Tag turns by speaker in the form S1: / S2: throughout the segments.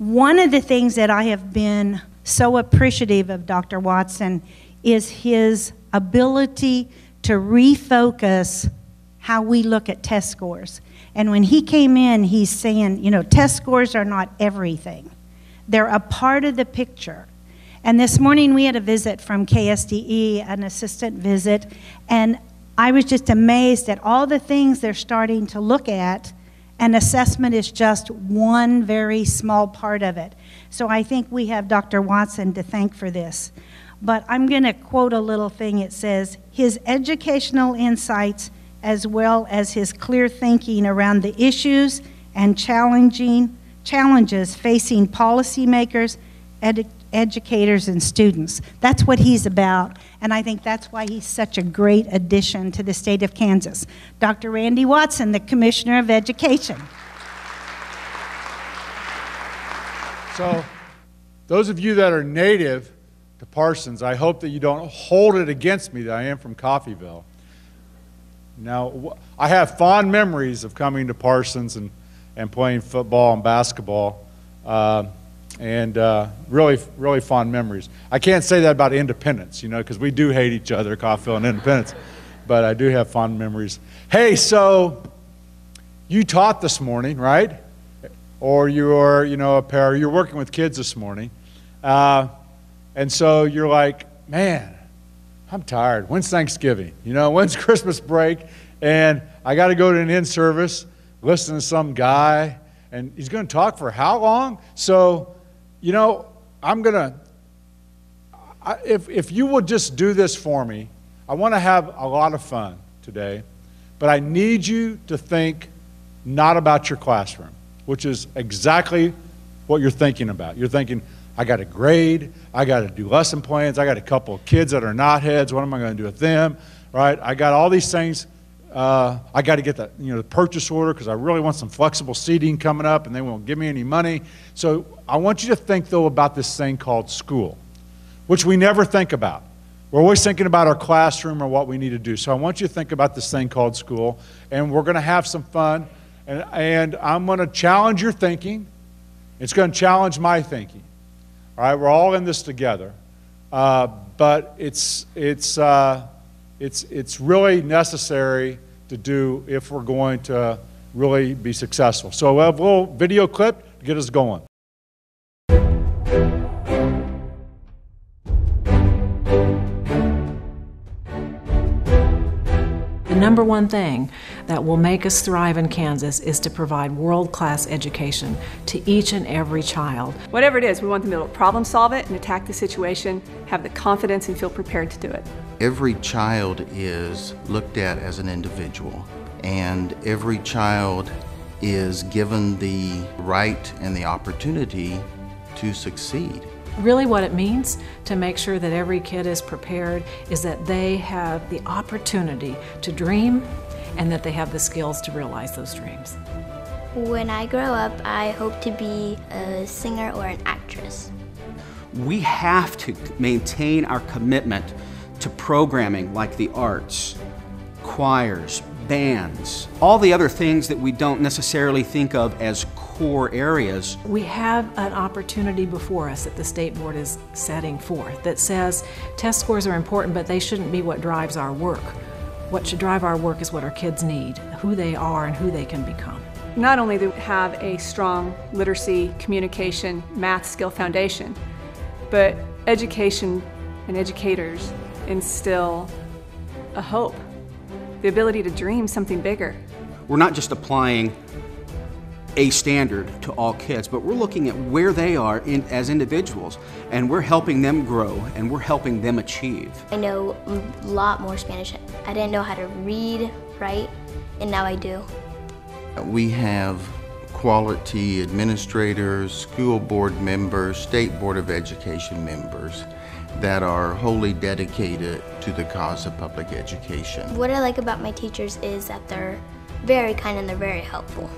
S1: One of the things that I have been so appreciative of Dr. Watson is his ability to refocus how we look at test scores. And when he came in, he's saying, you know, test scores are not everything. They're a part of the picture. And this morning we had a visit from KSDE, an assistant visit, and I was just amazed at all the things they're starting to look at, and assessment is just one very small part of it. So I think we have Dr. Watson to thank for this. But I'm going to quote a little thing. It says, his educational insights as well as his clear thinking around the issues and challenges facing policymakers, educators, and students. That's what he's about, and I think that's why he's such a great addition to the state of Kansas. Dr. Randy Watson, the Commissioner of Education.
S2: So, those of you that are native to Parsons, I hope that you don't hold it against me that I am from Coffeyville. Now, I have fond memories of coming to Parsons and playing football and basketball, really fond memories. I can't say that about Independence, you know, because we do hate each other, Coffeyville and Independence, but I do have fond memories. Hey, so you taught this morning, right? Or you're, you know, you're working with kids this morning, and so you're like, man, I'm tired. When's Thanksgiving? You know, when's Christmas break? And I got to go to an in-service, listen to some guy, and he's going to talk for how long? So, you know, I'm going to, if you would just do this for me, I want to have a lot of fun today, but I need you to think not about your classroom, which is exactly what you're thinking about. You're thinking, I got to grade, I got to do lesson plans, I got a couple of kids that are knotheads, what am I going to do with them, right? I got all these things. I got to get the purchase order because I really want some flexible seating coming up and they won't give me any money. So I want you to think, though, about this thing called school, which we never think about. We're always thinking about our classroom or what we need to do. So I want you to think about this thing called school, and we're going to have some fun, and I'm going to challenge your thinking. It's going to challenge my thinking. All right, we're all in this together, but it's really necessary to do if we're going to really be successful. So we'll have a little video clip to get us going.
S3: The number one thing that will make us thrive in Kansas is to provide world-class education to each and every child.
S4: Whatever it is, we want them to be able to problem solve it and attack the situation, have the confidence and feel prepared to do it.
S5: Every child is looked at as an individual, and every child is given the right and the opportunity to succeed.
S3: Really what it means to make sure that every kid is prepared is that they have the opportunity to dream and that they have the skills to realize those dreams.
S6: When I grow up, I hope to be a singer or an actress.
S7: We have to maintain our commitment to programming like the arts, choirs, bands, all the other things that we don't necessarily think of as core areas.
S3: We have an opportunity before us that the State Board is setting forth that says test scores are important, but they shouldn't be what drives our work. What should drive our work is what our kids need, who they are and who they can become.
S4: Not only do we have a strong literacy, communication, math skill foundation, but education and educators instill a hope, the ability to dream something bigger.
S7: We're not just applying a standard to all kids, but we're looking at where they are as individuals, and we're helping them grow, and we're helping them achieve.
S6: I know a lot more Spanish. I didn't know how to read, write, and now I do.
S5: We have quality administrators, school board members, State Board of Education members that are wholly dedicated to the cause of public education.
S6: What I like about my teachers is that they're very kind and they're very helpful.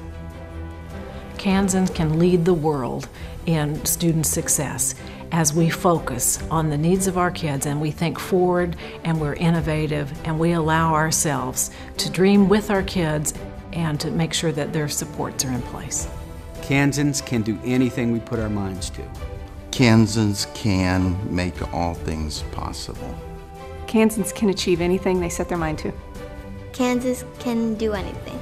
S3: Kansans can lead the world in student success as we focus on the needs of our kids and we think forward and we're innovative and we allow ourselves to dream with our kids and to make sure that their supports are in place.
S7: Kansans can do anything we put our minds to.
S5: Kansans can make all things possible.
S4: Kansans can achieve anything they set their mind to.
S6: Kansas can do anything.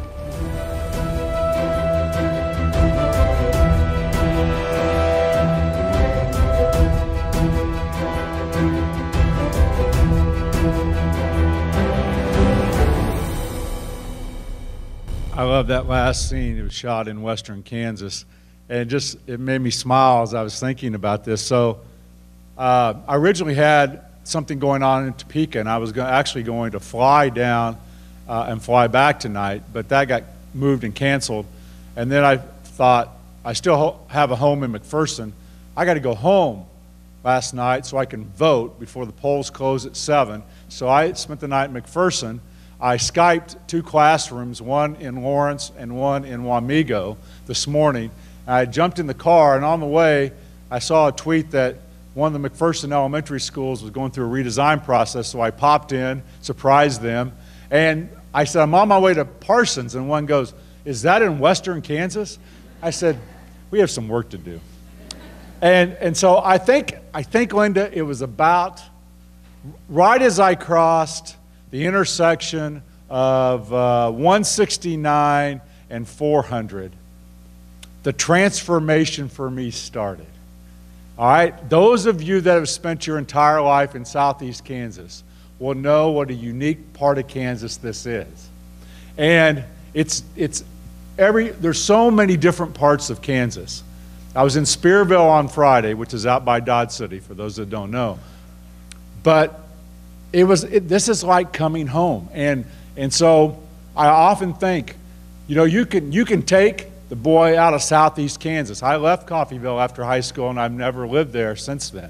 S2: I love that last scene. It was shot in western Kansas. And it made me smile as I was thinking about this. So I originally had something going on in Topeka, and I was actually going to fly down and fly back tonight, but that got moved and canceled. And then I thought, I still have a home in McPherson. I got to go home last night so I can vote before the polls close at 7. So I spent the night in McPherson. I Skyped 2 classrooms, one in Lawrence and one in Wamego this morning. I jumped in the car, and on the way, I saw a tweet that one of the McPherson elementary schools was going through a redesign process, so I popped in, surprised them, and I said, I'm on my way to Parsons, and one goes, is that in western Kansas? I said, we have some work to do. And so I think, Linda, it was about right as I crossed the intersection of 169 and 400, the transformation for me started. All right? Those of you that have spent your entire life in southeast Kansas will know what a unique part of Kansas this is. And there's so many different parts of Kansas. I was in Spearville on Friday, which is out by Dodge City, for those that don't know. But this is like coming home. And so I often think, you know, you can take the boy out of southeast Kansas. I left Coffeyville after high school, and I've never lived there since then.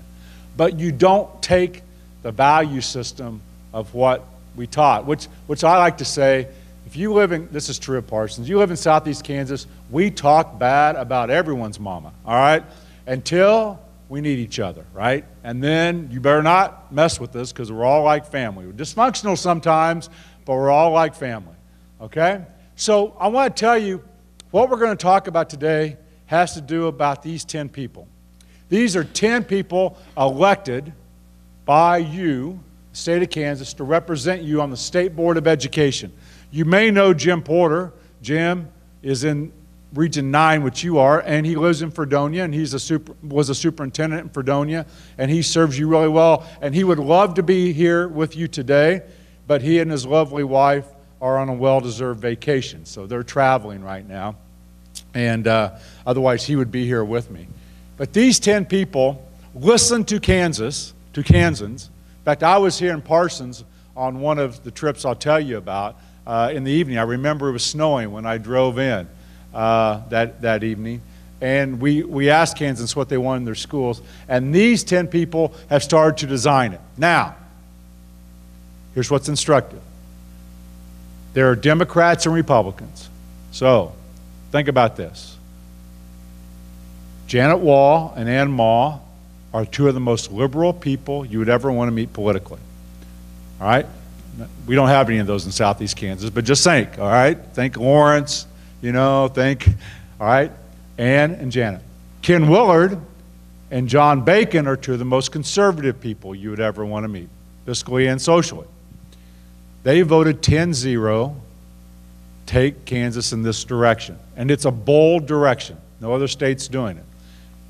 S2: But you don't take the value system of what we taught, which I like to say, if you live in, this is true of Parsons, you live in southeast Kansas, we talk bad about everyone's mama, all right? Until we need each other, right? And then you better not mess with us because we're all like family. We're dysfunctional sometimes, but we're all like family, okay? So I want to tell you, what we're going to talk about today has to do about these 10 people. These are 10 people elected by you, the state of Kansas, to represent you on the State Board of Education. You may know Jim Porter. Jim is in Region 9, which you are, and he lives in Fredonia, and was a superintendent in Fredonia, and he serves you really well. And he would love to be here with you today, but he and his lovely wife are on a well-deserved vacation, so they're traveling right now. And otherwise, he would be here with me. But these 10 people listen to Kansans. In fact, I was here in Parsons on one of the trips I'll tell you about in the evening. I remember it was snowing when I drove in that evening. And we asked Kansans what they want in their schools. And these 10 people have started to design it. Now, here's what's instructive. There are Democrats and Republicans. So, think about this. Janet Wall and Ann Maw are 2 of the most liberal people you would ever want to meet politically. All right? We don't have any of those in southeast Kansas, but just think, all right? Think Lawrence, you know, all right? Ann and Janet. Ken Willard and John Bacon are 2 of the most conservative people you would ever want to meet, fiscally and socially. They voted 10-0, take Kansas in this direction. And it's a bold direction. No other state's doing it.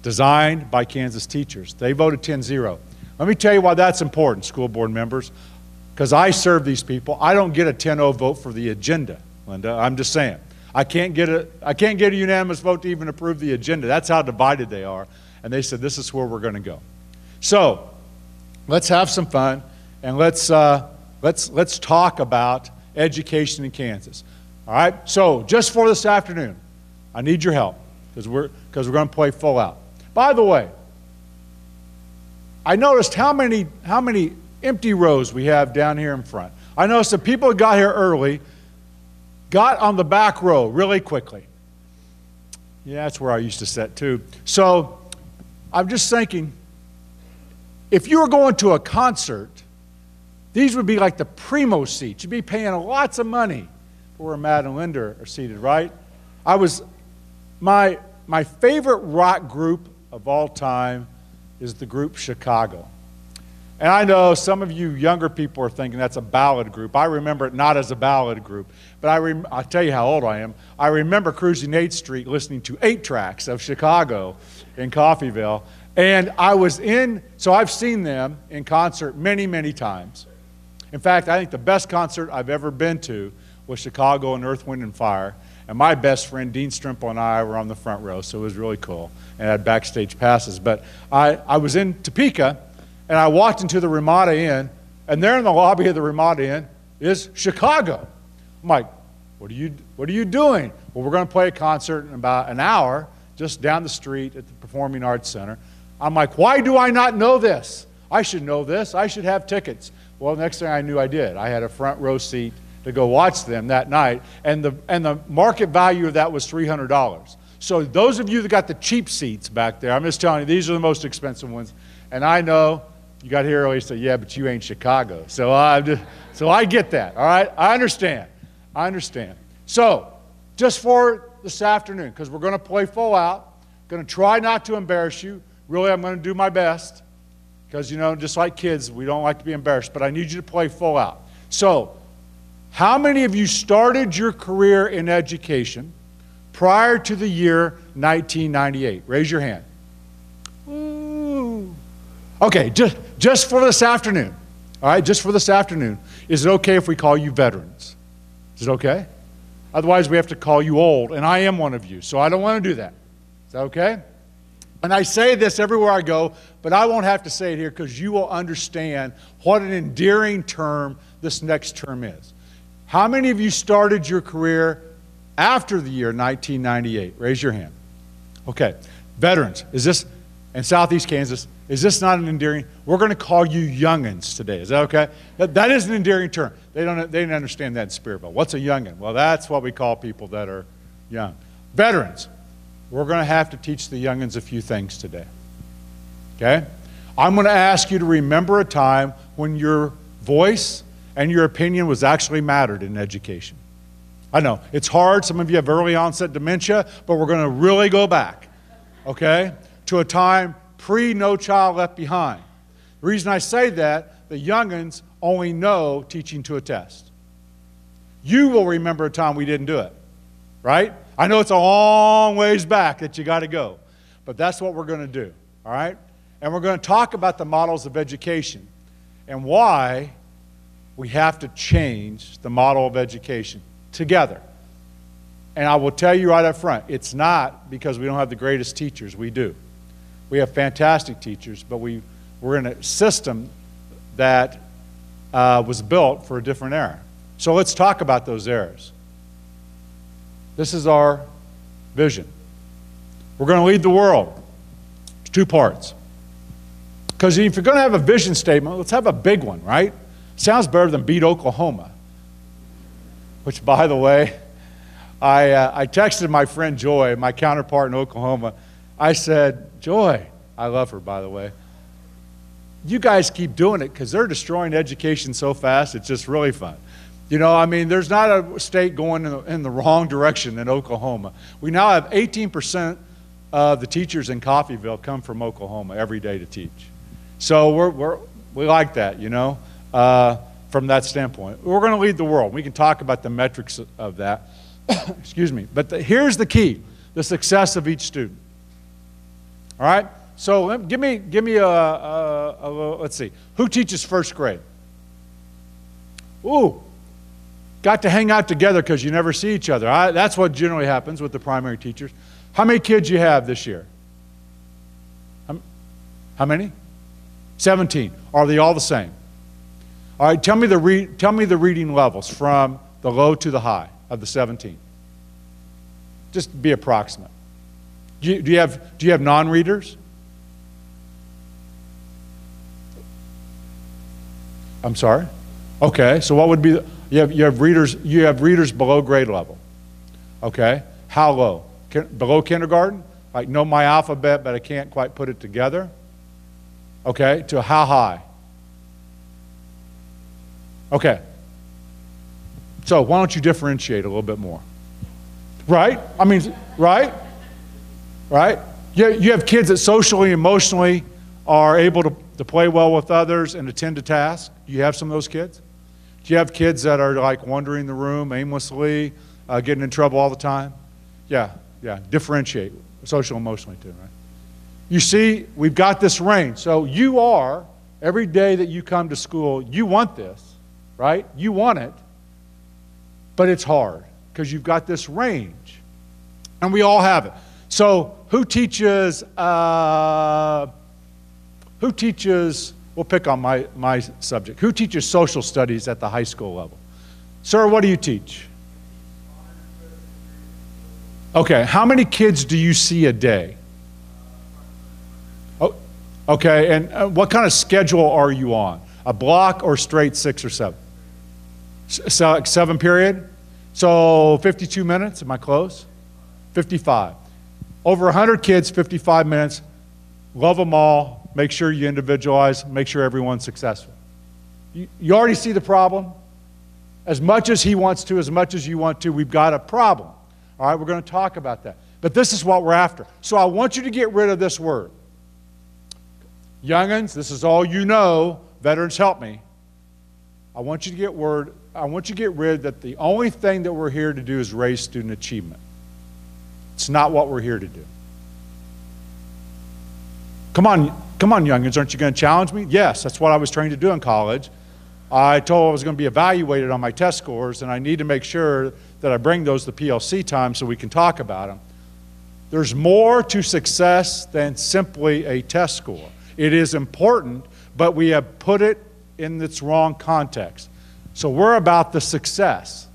S2: Designed by Kansas teachers. They voted 10-0. Let me tell you why that's important, school board members, because I serve these people. I don't get a 10-0 vote for the agenda, Linda. I'm just saying. I can't get a unanimous vote to even approve the agenda. That's how divided they are. And they said, this is where we're going to go. So, let's have some fun, and let's talk about education in Kansas. All right? So, just for this afternoon, I need your help because we're going to play full out. By the way, I noticed how many empty rows we have down here in front. I noticed that people who got here early got on the back row really quickly. Yeah, that's where I used to sit too. So, I'm just thinking, if you were going to a concert, these would be like the primo seats. You'd be paying lots of money for where Matt and Linda are seated, right? My my favorite rock group of all time is the group Chicago. And I know some of you younger people are thinking that's a ballad group. I remember it not as a ballad group, but I'll tell you how old I am. I remember cruising 8th Street listening to 8 tracks of Chicago in Coffeyville. And so I've seen them in concert many, many times. In fact, I think the best concert I've ever been to was Chicago and Earth, Wind, and Fire. And my best friend, Dean Strimple, and I were on the front row, so it was really cool. And I had backstage passes. But I was in Topeka, and I walked into the Ramada Inn, and there in the lobby of the Ramada Inn is Chicago. I'm like, what are you doing? Well, we're going to play a concert in about an hour just down the street at the Performing Arts Center. I'm like, why do I not know this? I should know this. I should have tickets. Well, the next thing I knew, I did. I had a front row seat to go watch them that night, and the market value of that was $300. So those of you that got the cheap seats back there, I'm just telling you, these are the most expensive ones. And I know you got here early and said, yeah, but you ain't Chicago. So I get that, all right? I understand. So just for this afternoon, because we're going to play full out, going to try not to embarrass you. Really, I'm going to do my best because, you know, just like kids, we don't like to be embarrassed, but I need you to play full out. So how many of you started your career in education prior to the year 1998? Raise your hand. Ooh. Okay, just for this afternoon, all right, just for this afternoon, is it okay if we call you veterans? Is it okay? Otherwise, we have to call you old, and I am one of you, so I don't want to do that. Is that okay? And I say this everywhere I go, but I won't have to say it here because you will understand what an endearing term this next term is. How many of you started your career after the year 1998? Raise your hand. Okay. Veterans, is this, in Southeast Kansas, is this not an endearing? We're going to call you youngins today. Is that okay? That is an endearing term. They didn't understand that in Spiritville. What's a youngin? Well, that's what we call people that are young. Veterans, we're going to have to teach the youngins a few things today. Okay? I'm going to ask you to remember a time when your voice and your opinion was actually mattered in education. I know, it's hard. Some of you have early onset dementia, but we're going to really go back, okay, to a time pre-No Child Left Behind. The reason I say that, the youngins only know teaching to a test. You will remember a time we didn't do it, right? I know it's a long ways back that you got to go, but that's what we're going to do, all right? And we're going to talk about the models of education and why we have to change the model of education together. And I will tell you right up front, it's not because we don't have the greatest teachers. We do. We have fantastic teachers, but we're in a system that was built for a different era. So let's talk about those eras. This is our vision. We're going to lead the world. It's 2 parts. Because if you're going to have a vision statement, let's have a big one, right? Sounds better than beat Oklahoma. Which, by the way, I texted my friend Joy, my counterpart in Oklahoma. I said, Joy, I love her, by the way, you guys keep doing it because they're destroying education so fast, it's just really fun. You know, I mean, there's not a state going in the wrong direction than Oklahoma. We now have 18% of the teachers in Coffeyville come from Oklahoma every day to teach. So we like that, you know, from that standpoint. We're going to lead the world. We can talk about the metrics of that. Excuse me. But here's the key, the success of each student. All right? So give me a little, let's see. Who teaches first grade? Ooh. Got to hang out together because you never see each other. That's what generally happens with the primary teachers. How many kids you have this year? How many? 17. Are they all the same? All right, tell me the reading levels from the low to the high of the 17. Just be approximate. Do you have non-readers? I'm sorry? Okay, so what would be you have readers below grade level. Okay? How low? Below kindergarten? Like know my alphabet but I can't quite put it together? Okay, to how high? Okay. So why don't you differentiate a little bit more? Right? I mean, right? right? You have kids that socially, emotionally are able to play well with others and attend to tasks. Do you have some of those kids? Do you have kids that are like wandering the room aimlessly, getting in trouble all the time? Yeah. Differentiate, social, emotionally too, right? You see, we've got this range. So you are, every day that you come to school, you want this, right? You want it, but it's hard because you've got this range. And we all have it. So who teaches, we'll pick on my subject. Who teaches social studies at the high school level? Sir, what do you teach? Okay, how many kids do you see a day? Oh, okay, and what kind of schedule are you on? A block or straight 6 or 7? So 7 period? So 52 minutes, am I close? 55. Over 100 kids, 55 minutes. Love them all. Make sure you individualize. Make sure everyone's successful. You already see the problem? As much as he wants to, as much as you want to, we've got a problem. All right, we're going to talk about that. But this is what we're after. So I want you to get rid of this word. Youngins, this is all you know. Veterans, help me. I want you to get rid that the only thing that we're here to do is raise student achievement. It's not what we're here to do. Come on, youngins, aren't you going to challenge me? Yes, that's what I was trained to do in college. I told I was going to be evaluated on my test scores, and I need to make sure that I bring those to PLC time so we can talk about them. There's more to success than simply a test score. It is important, but we have put it in its wrong context. So we're about the success.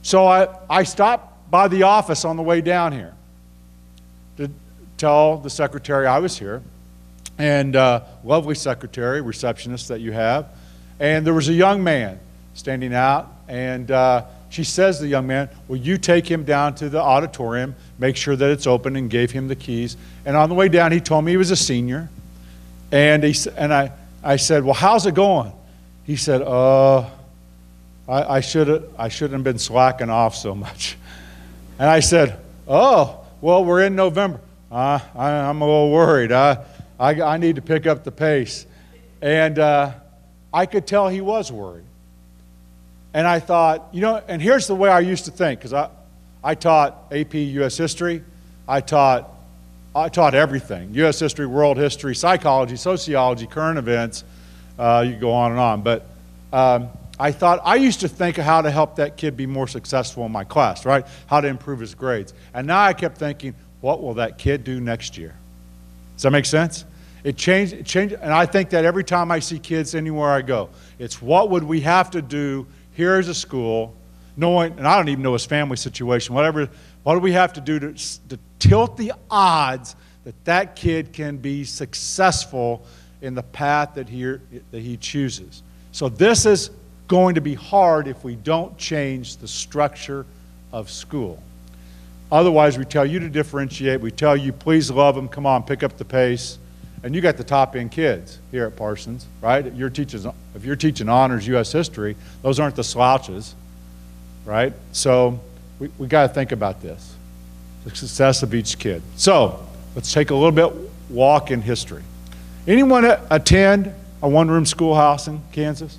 S2: So I stopped by the office on the way down here to tell the secretary I was here, and lovely secretary, receptionist that you have, and there was a young man standing out, and she says to the young man, will you take him down to the auditorium, make sure that it's open, and gave him the keys. And on the way down, he told me he was a senior, and I said, well, how's it going? He said, I shouldn't have been slacking off so much. And I said, oh, well, we're in November. I'm a little worried. I need to pick up the pace. And I could tell he was worried. And I thought, and here's the way I used to think, because I taught AP U.S. History. I taught everything, U.S. history, world history, psychology, sociology, current events. You can go on and on. But I used to think of how to help that kid be more successful in my class, right? How to improve his grades. And now I kept thinking, what will that kid do next year? Does that make sense? It changed, and I think that every time I see kids anywhere I go, it's what would we have to do here as a school, knowing, and I don't even know his family situation, whatever, what do we have to do to tilt the odds that that kid can be successful in the path that he chooses? So this is going to be hard if we don't change the structure of school. Otherwise, we tell you to differentiate. We tell you, please love them. Come on, pick up the pace. And you got the top-end kids here at Parsons, right? If you're teaching honors U.S. history, those aren't the slouches, right? So we got to think about this, the success of each kid. So let's take a little bit walk in history. Anyone attend a one-room schoolhouse in Kansas?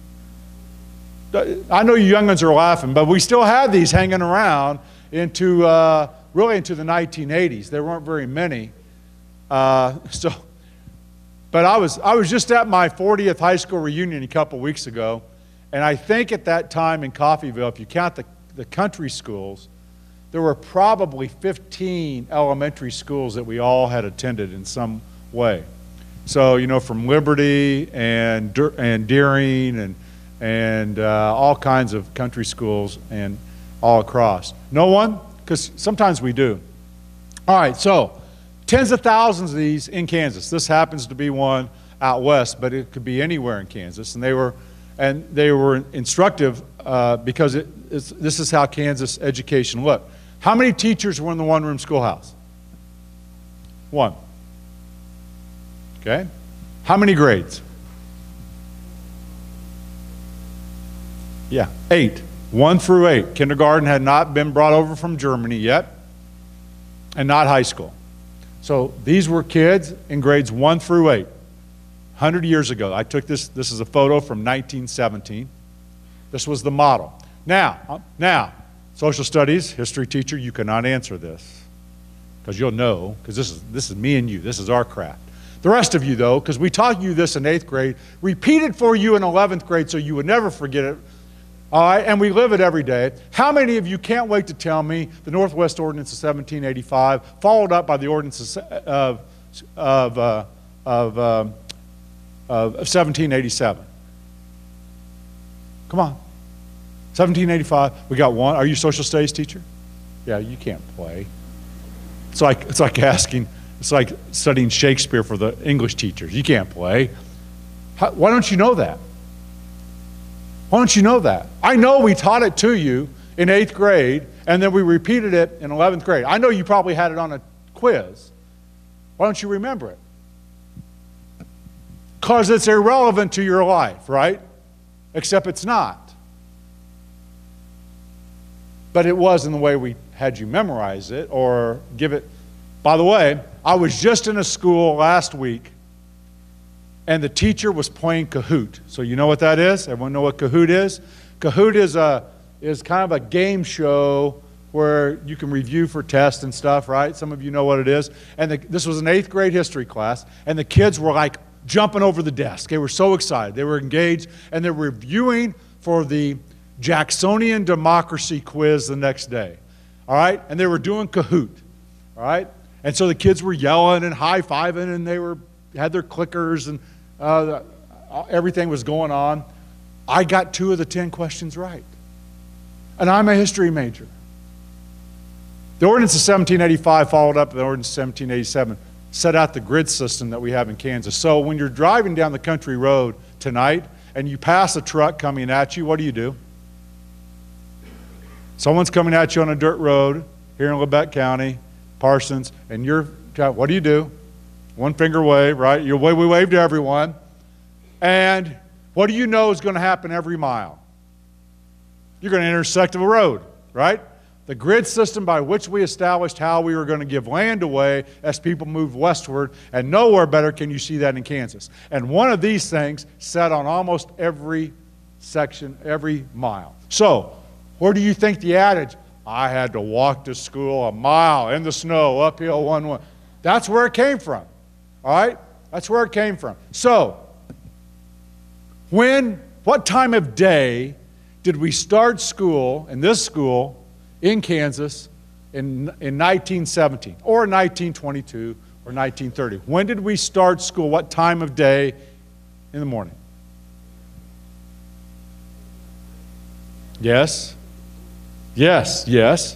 S2: I know you young'uns are laughing, but we still have these hanging around really into the 1980s. There weren't very many. But I was just at my 40th high school reunion a couple weeks ago, and I think at that time in Coffeyville, if you count the country schools, there were probably 15 elementary schools that we all had attended in some way. So, from Liberty and Deering and all kinds of country schools and all across. No one? Because sometimes we do. All right, so tens of thousands of these in Kansas. This happens to be one out west, but it could be anywhere in Kansas. And they were instructive because this is how Kansas education looked. How many teachers were in the one-room schoolhouse? One. Okay. How many grades? Yeah, 8. 1 through 8. Kindergarten had not been brought over from Germany yet, and not high school. So these were kids in grades 1 through 8. 100 years ago. I took this. This is a photo from 1917. This was the model. Now, social studies, history teacher, you cannot answer this because you'll know, because this is me and you. This is our craft. The rest of you, though, because we taught you this in 8th grade, repeated for you in 11th grade so you would never forget it, all right, and we live it every day. How many of you can't wait to tell me the Northwest Ordinance of 1785, followed up by the Ordinance of 1787? Come on. 1785, we got one. Are you a social studies teacher? Yeah, you can't play. It's like asking, it's like studying Shakespeare for the English teachers. You can't play. Why don't you know that? Why don't you know that? I know we taught it to you in 8th grade, and then we repeated it in 11th grade. I know you probably had it on a quiz. Why don't you remember it? Because it's irrelevant to your life, right? Except it's not. But it was in the way we had you memorize it or give it. By the way, I was just in a school last week, and the teacher was playing Kahoot. So you know what that is? Everyone know what Kahoot is? Kahoot is kind of a game show where you can review for tests and stuff, right? Some of you know what it is. And this was an 8th grade history class, and the kids were like jumping over the desk. They were so excited. They were engaged, and they were reviewing for the Jacksonian democracy quiz the next day, all right? And they were doing Kahoot, all right? And so the kids were yelling and high-fiving, and they had their clickers, and everything was going on. I got 2 of the 10 questions right, and I'm a history major. The Ordinance of 1785 followed up the Ordinance of 1787, set out the grid system that we have in Kansas. So when you're driving down the country road tonight and you pass a truck coming at you, what do? Someone's coming at you on a dirt road here in Lebec County, Parsons, and what do? One finger wave, right? We wave to everyone. And what do you know is going to happen every mile? You're going to intersect a road, right? The grid system by which we established how we were going to give land away as people moved westward, and nowhere better can you see that in Kansas. And one of these things set on almost every section, every mile. So, where do you think the adage, I had to walk to school a mile in the snow, uphill one way? That's where it came from, all right? That's where it came from. So, what time of day did we start school, in this school, in Kansas, in 1917, or 1922, or 1930? When did we start school? What time of day in the morning? Yes? Yes, yes.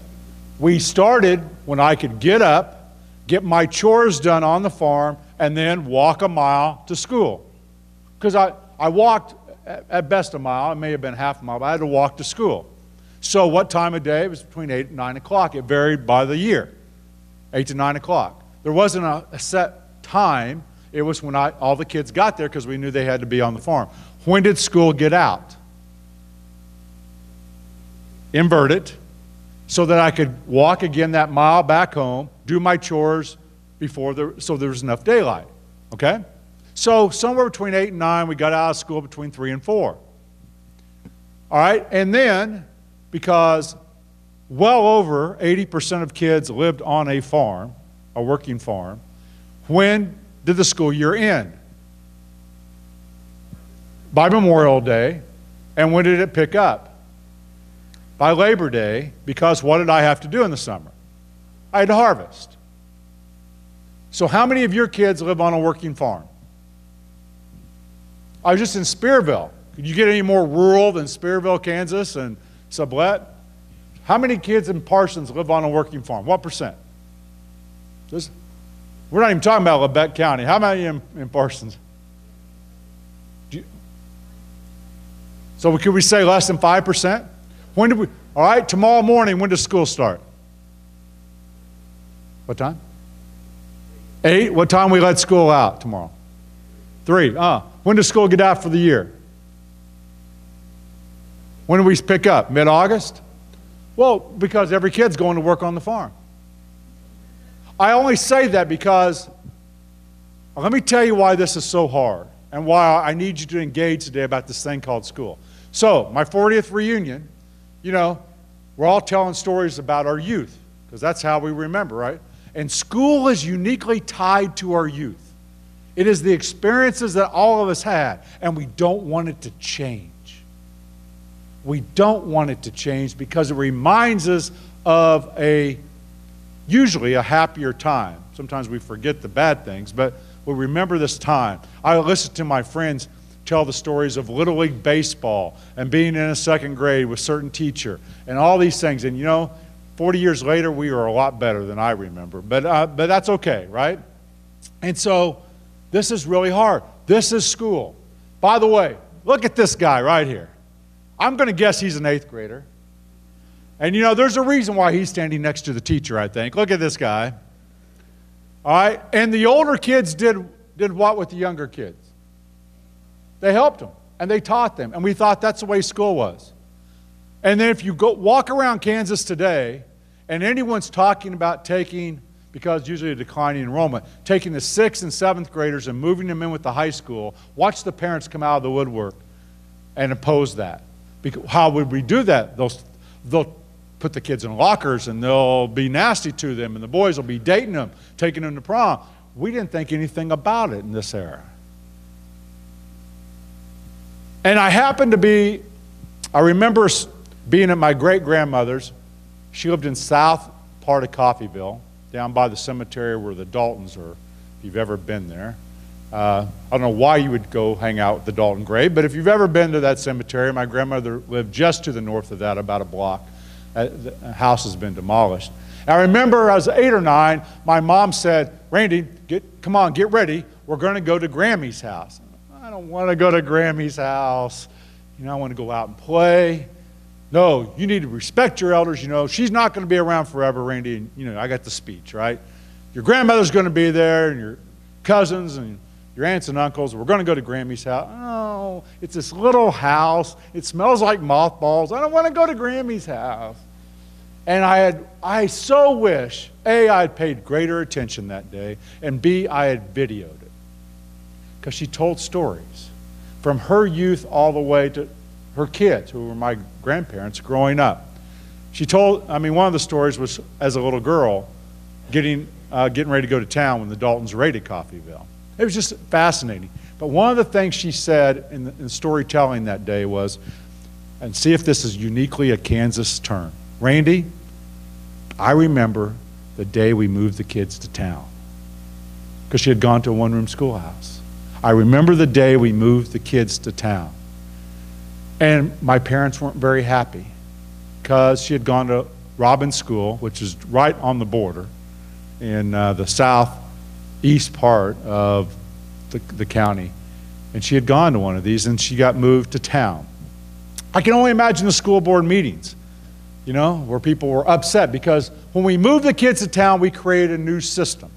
S2: We started when I could get up, get my chores done on the farm, and then walk a mile to school. Because I walked at best a mile. It may have been half a mile, but I had to walk to school. So what time of day? It was between 8 and 9 o'clock. It varied by the year, 8 to 9 o'clock. There wasn't a set time. It was when all the kids got there because we knew they had to be on the farm. When did school get out? Invert it so that I could walk again that mile back home, do my chores so there was enough daylight, okay? So somewhere between 8 and 9, we got out of school between 3 and 4. All right, and then, because well over 80% of kids lived on a farm, a working farm, when did the school year end? By Memorial Day. And when did it pick up? By Labor Day, because what did I have to do in the summer? I had to harvest. So how many of your kids live on a working farm? I was just in Spearville. Could you get any more rural than Spearville, Kansas and Sublette? How many kids in Parsons live on a working farm? What percent? We're not even talking about Lebec County. How many in Parsons? So could we say less than 5%? When did all right, tomorrow morning, when does school start? What time? 8. What time we let school out tomorrow? 3. When does school get out for the year? When do we pick up? Mid-August? Well, because every kid's going to work on the farm. I only say that because, let me tell you why this is so hard and why I need you to engage today about this thing called school. So, my 40th reunion, you know, we're all telling stories about our youth, because that's how we remember, right? And school is uniquely tied to our youth. It is the experiences that all of us had, and we don't want it to change. We don't want it to change because it reminds us of usually a happier time. Sometimes we forget the bad things, but we remember this time. I listen to my friends tell the stories of Little League baseball and being in a second grade with a certain teacher and all these things. And you know, 40 years later, we are a lot better than I remember. But that's okay, right? And so this is really hard. This is school. By the way, look at this guy right here. I'm going to guess he's an 8th grader. And you know, there's a reason why he's standing next to the teacher, I think. Look at this guy. All right? And the older kids did what with the younger kids? They helped them, and they taught them. And we thought that's the way school was. And then if you walk around Kansas today, and anyone's talking about taking, because usually a declining enrollment, taking the 6th and 7th graders and moving them in with the high school, watch the parents come out of the woodwork and oppose that. Because how would we do that? They'll put the kids in lockers, and they'll be nasty to them, and the boys will be dating them, taking them to prom. We didn't think anything about it in this era. And I remember being at my great-grandmother's. She lived in south part of Coffeyville, down by the cemetery where the Daltons are, if you've ever been there. I don't know why you would go hang out with the Dalton grave, but if you've ever been to that cemetery, my grandmother lived just to the north of that, about a block. The house has been demolished. I remember I was 8 or 9, my mom said, Randy, come on, get ready. We're going to go to Grammy's house. I don't want to go to Grammy's house. You know, I want to go out and play. No, you need to respect your elders. You know, she's not going to be around forever, Randy. And, you know, I got the speech, right? Your grandmother's going to be there, and your cousins, and your aunts and uncles. We're going to go to Grammy's house. Oh, it's this little house. It smells like mothballs. I don't want to go to Grammy's house. And I so wish, A, I had paid greater attention that day, and B, I had videoed it. Because she told stories from her youth all the way to her kids, who were my grandparents growing up. She told, one of the stories was as a little girl getting ready to go to town when the Daltons raided Coffeyville. It was just fascinating. But one of the things she said in storytelling that day was, and see if this is uniquely a Kansas term, Randy, I remember the day we moved the kids to town, because she had gone to a one-room schoolhouse. I remember the day we moved the kids to town. And my parents weren't very happy, because she had gone to Robbins School, which is right on the border in the southeast part of the county. And she had gone to one of these, and she got moved to town. I can only imagine the school board meetings, you know, where people were upset, because when we moved the kids to town, we created a new system.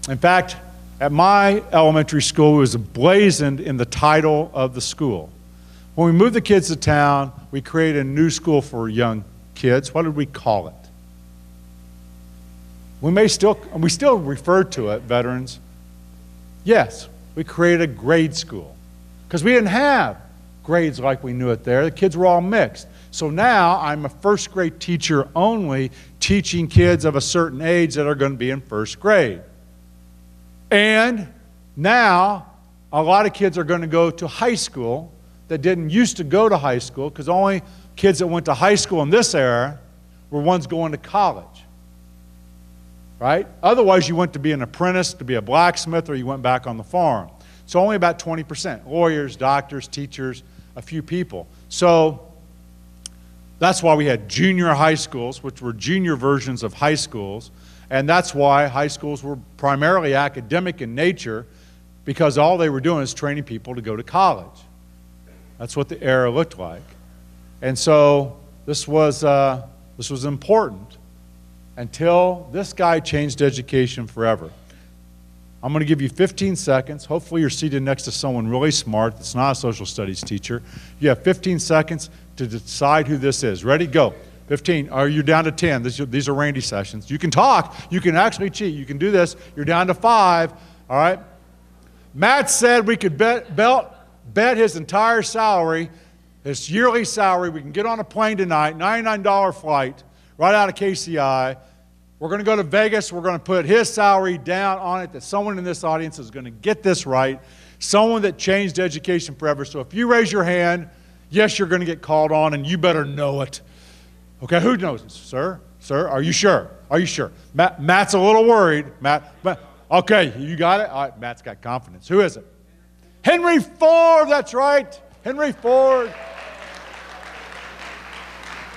S2: In fact, at my elementary school, it was blazoned in the title of the school. When we moved the kids to town, we created a new school for young kids. What did we call it? We still refer to it, veterans. Yes, we created a grade school, because we didn't have grades like we knew it there. The kids were all mixed. So now I'm a first grade teacher only, teaching kids of a certain age that are going to be in first grade. And now a lot of kids are going to go to high school that didn't used to go to high school, because only kids that went to high school in this era were ones going to college. Right? Otherwise, you went to be an apprentice, to be a blacksmith, or you went back on the farm. So only about 20%. Lawyers, doctors, teachers, a few people. So that's why we had junior high schools, which were junior versions of high schools. And that's why high schools were primarily academic in nature, because all they were doing is training people to go to college. That's what the era looked like. And so this was important until this guy changed education forever. I'm going to give you 15 seconds. Hopefully you're seated next to someone really smart that's not a social studies teacher. You have 15 seconds to decide who this is. Ready? Go. 15. Are you down to 10? These are Randy sessions. You can talk. You can actually cheat. You can do this. You're down to 5. All right? Matt said we could bet his entire salary, his yearly salary. We can get on a plane tonight, $99 flight, right out of KCI. We're going to go to Vegas. We're going to put his salary down on it, that someone in this audience is going to get this right, someone that changed education forever. So if you raise your hand, yes, you're going to get called on, and you better know it. Okay, who knows? Sir, are you sure? Are you sure? Matt's a little worried. Matt, okay, you got it? All right, Matt's got confidence. Who is it? Henry Ford, that's right. Henry Ford.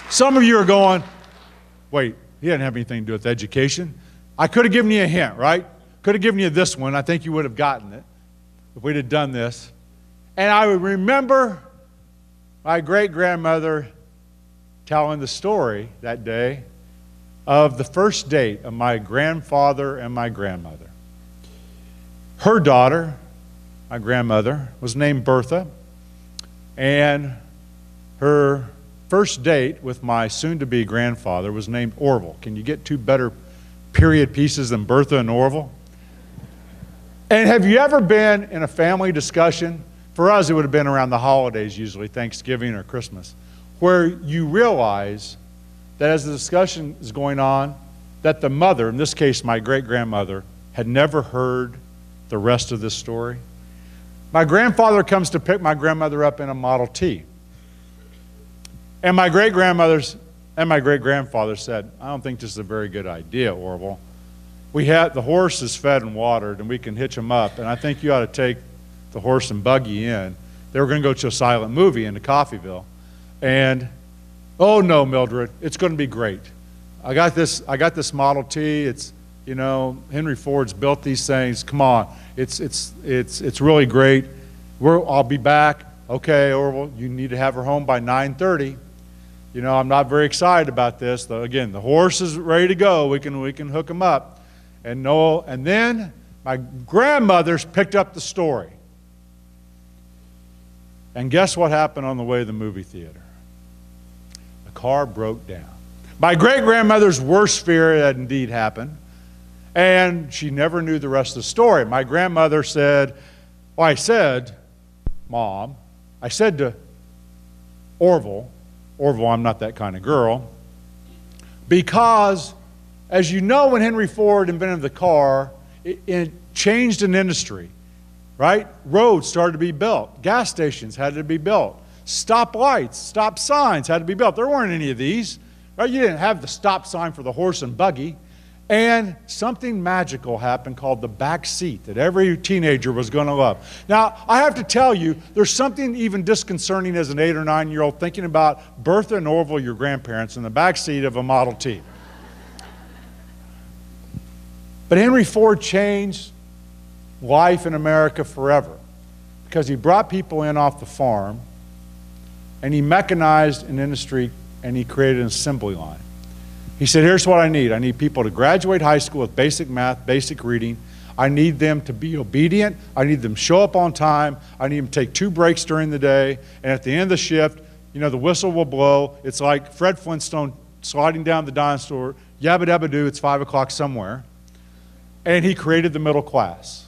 S2: Some of you are going, wait, he didn't have anything to do with education. I could have given you a hint, right? Could have given you this one. I think you would have gotten it if we'd have done this. And I would remember my great-grandmother telling the story that day of the first date of my grandfather and my grandmother. Her daughter, my grandmother, was named Bertha, and her first date with my soon-to-be grandfather was named Orville. Can you get two better period pieces than Bertha and Orville? And have you ever been in a family discussion? For us, it would have been around the holidays, usually Thanksgiving or Christmas, where you realize that as the discussion is going on, that the mother, in this case my great-grandmother, had never heard the rest of this story. My grandfather comes to pick my grandmother up in a Model T. And my great-grandmother and my great-grandfather said, I don't think this is a very good idea, Orville. The horse is fed and watered, and we can hitch him up, and I think you ought to take the horse and buggy in. They were going to go to a silent movie into Coffeyville. And, oh no, Mildred, it's going to be great. I got this Model T. It's, you know, Henry Ford's built these things. Come on, it's really great. I'll be back. Okay, Orville, you need to have her home by 9:30. You know, I'm not very excited about this. Again, the horse is ready to go. We can hook him up. And then my grandmother's picked up the story. And guess what happened on the way to the movie theater? The car broke down. My great-grandmother's worst fear had indeed happened, and she never knew the rest of the story. My grandmother said, Mom, I said to Orville, I'm not that kind of girl, because, as you know, when Henry Ford invented the car, it changed an industry. Right? Roads started to be built. Gas stations had to be built. Stop lights, stop signs had to be built. There weren't any of these. Right? You didn't have the stop sign for the horse and buggy. And something magical happened called the back seat that every teenager was going to love. Now, I have to tell you, there's something even disconcerting as an 8 or 9-year-old thinking about Bertha and Orville, your grandparents, in the back seat of a Model T. But Henry Ford changed life in America forever, because he brought people in off the farm and he mechanized an industry and he created an assembly line. He said, here's what I need. I need people to graduate high school with basic math, basic reading. I need them to be obedient. I need them to show up on time. I need them to take 2 breaks during the day. And at the end of the shift, you know, the whistle will blow. It's like Fred Flintstone sliding down the dinosaur. Yabba dabba doo, it's 5 o'clock somewhere. And he created the middle class.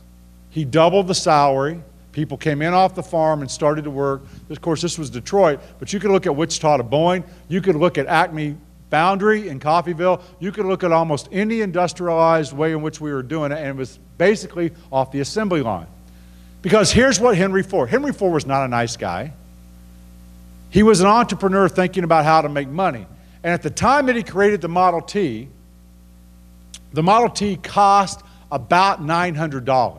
S2: He doubled the salary. People came in off the farm and started to work. Of course, this was Detroit, but you could look at Wichita to Boeing. You could look at Acme Boundary in Coffeyville. You could look at almost any industrialized way in which we were doing it, and it was basically off the assembly line. Because here's what Henry Ford was not a nice guy. He was an entrepreneur thinking about how to make money. And at the time that he created the Model T cost about $900.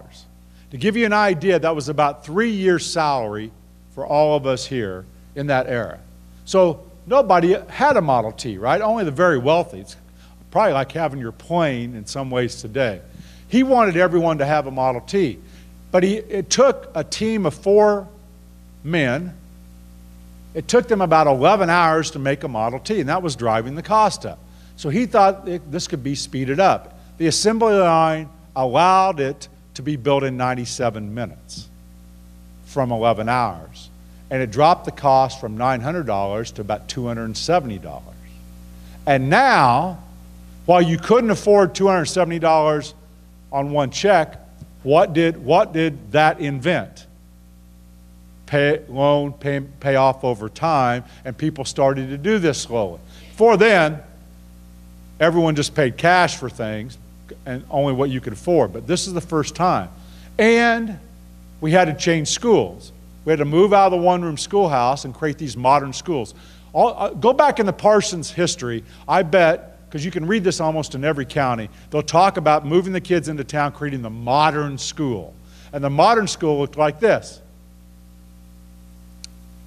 S2: To give you an idea, that was about 3 years' salary for all of us here in that era. So nobody had a Model T, right? Only the very wealthy. It's probably like having your plane in some ways today. He wanted everyone to have a Model T. But it took a team of 4 men. It took them about 11 hours to make a Model T, and that was driving the cost up. So he thought this could be speeded up. The assembly line allowed it to be built in 97 minutes from 11 hours. And it dropped the cost from $900 to about $270. And now, while you couldn't afford $270 on one check, what did that invent? Pay off over time, and people started to do this slowly. Before then, everyone just paid cash for things, and only what you could afford. But this is the first time. And we had to change schools. We had to move out of the one-room schoolhouse and create these modern schools. Go back in the Parsons history, I bet, because you can read this almost in every county, they'll talk about moving the kids into town, creating the modern school. And the modern school looked like this.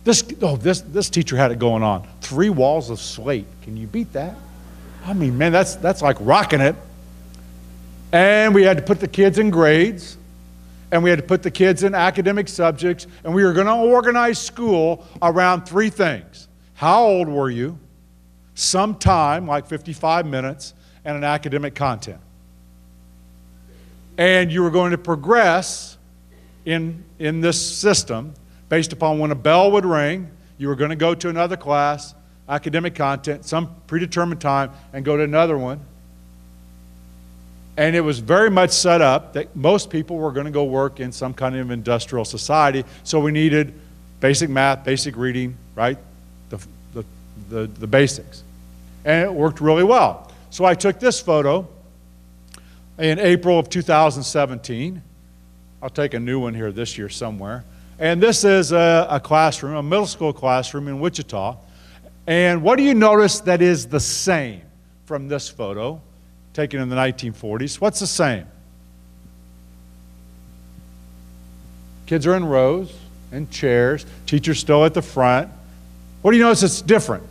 S2: This teacher had it going on. 3 walls of slate. Can you beat that? I mean, man, that's like rocking it. And we had to put the kids in grades, and we had to put the kids in academic subjects, and we were going to organize school around 3 things. How old were you? Some time, like 55 minutes, and an academic content. And you were going to progress in this system based upon when a bell would ring. You were going to go to another class, academic content, some predetermined time, and go to another one. And it was very much set up that most people were going to go work in some kind of industrial society, so we needed basic math, basic reading, right? The basics. And it worked really well. So I took this photo in April of 2017. I'll take a new one here this year somewhere. And this is a classroom, a middle school classroom in Wichita. And what do you notice that is the same from this photo, taken in the 1940s? What's the same? Kids are in rows, in chairs, teachers still at the front. What do you notice that's different?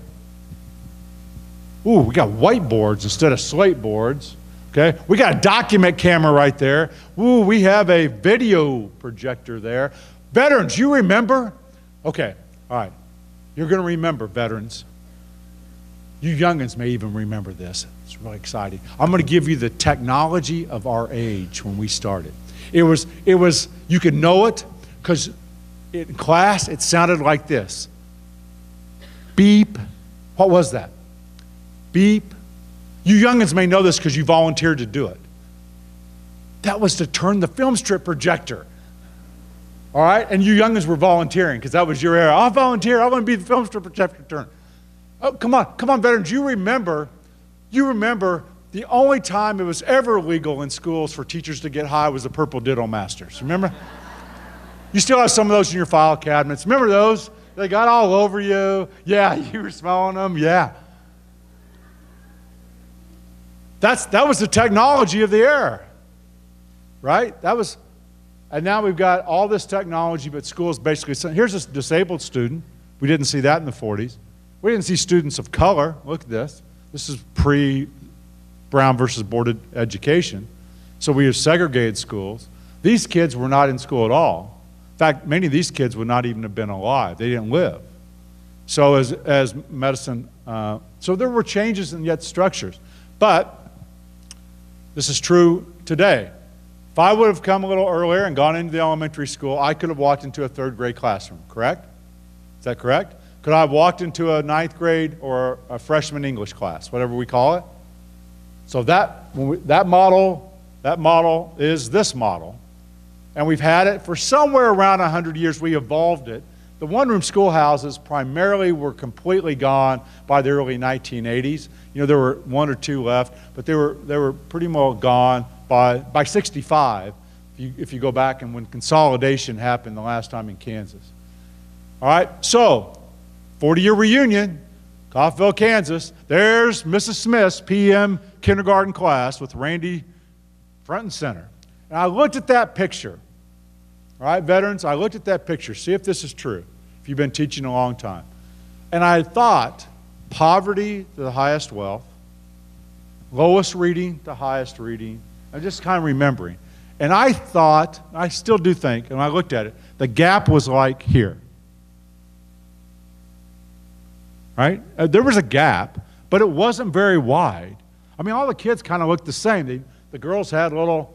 S2: Ooh, we got whiteboards instead of slate boards. Okay, we got a document camera right there. Ooh, we have a video projector there. Veterans, you remember? Okay, all right. You're going to remember, veterans. You youngins may even remember this. It's really exciting. I'm going to give you the technology of our age when we started. It was you could know it because in class it sounded like this. Beep. What was that? Beep. You youngins may know this because you volunteered to do it. That was to turn the film strip projector. All right? And you youngins were volunteering because that was your era. I'll volunteer. I want to be the film strip projector turn. Oh, come on, veterans. You remember the only time it was ever illegal in schools for teachers to get high was the Purple Ditto Masters. Remember? You still have some of those in your file cabinets. Remember those? They got all over you. Yeah, you were smelling them. Yeah. That was the technology of the era, right? And now we've got all this technology, but schools basically, here's a disabled student. We didn't see that in the 40s. We didn't see students of color. Look at this. This is pre-Brown versus Board education. So we have segregated schools. These kids were not in school at all. In fact, many of these kids would not even have been alive. They didn't live. So as medicine, so there were changes and yet structures. But this is true today. If I would have come a little earlier and gone into the elementary school, I could have walked into a 3rd grade classroom, correct? Is that correct? Could I have walked into a 9th grade or a freshman English class, whatever we call it? So that model is this model. And we've had it for somewhere around 100 years. We evolved it. The one-room schoolhouses primarily were completely gone by the early 1980s. You know, there were 1 or 2 left, but they were pretty well gone by 65, if you go back and when consolidation happened the last time in Kansas. All right, so 40-year reunion, Coffeyville, Kansas. There's Mrs. Smith's PM kindergarten class with Randy front and center. And I looked at that picture. All right, veterans, I looked at that picture. See if this is true, if you've been teaching a long time. And I thought, poverty to the highest wealth, lowest reading to highest reading. I'm just kind of remembering. And I thought, I still do think, and I looked at it, the gap was like here. Right? There was a gap, but it wasn't very wide. I mean, all the kids kind of looked the same. The girls had little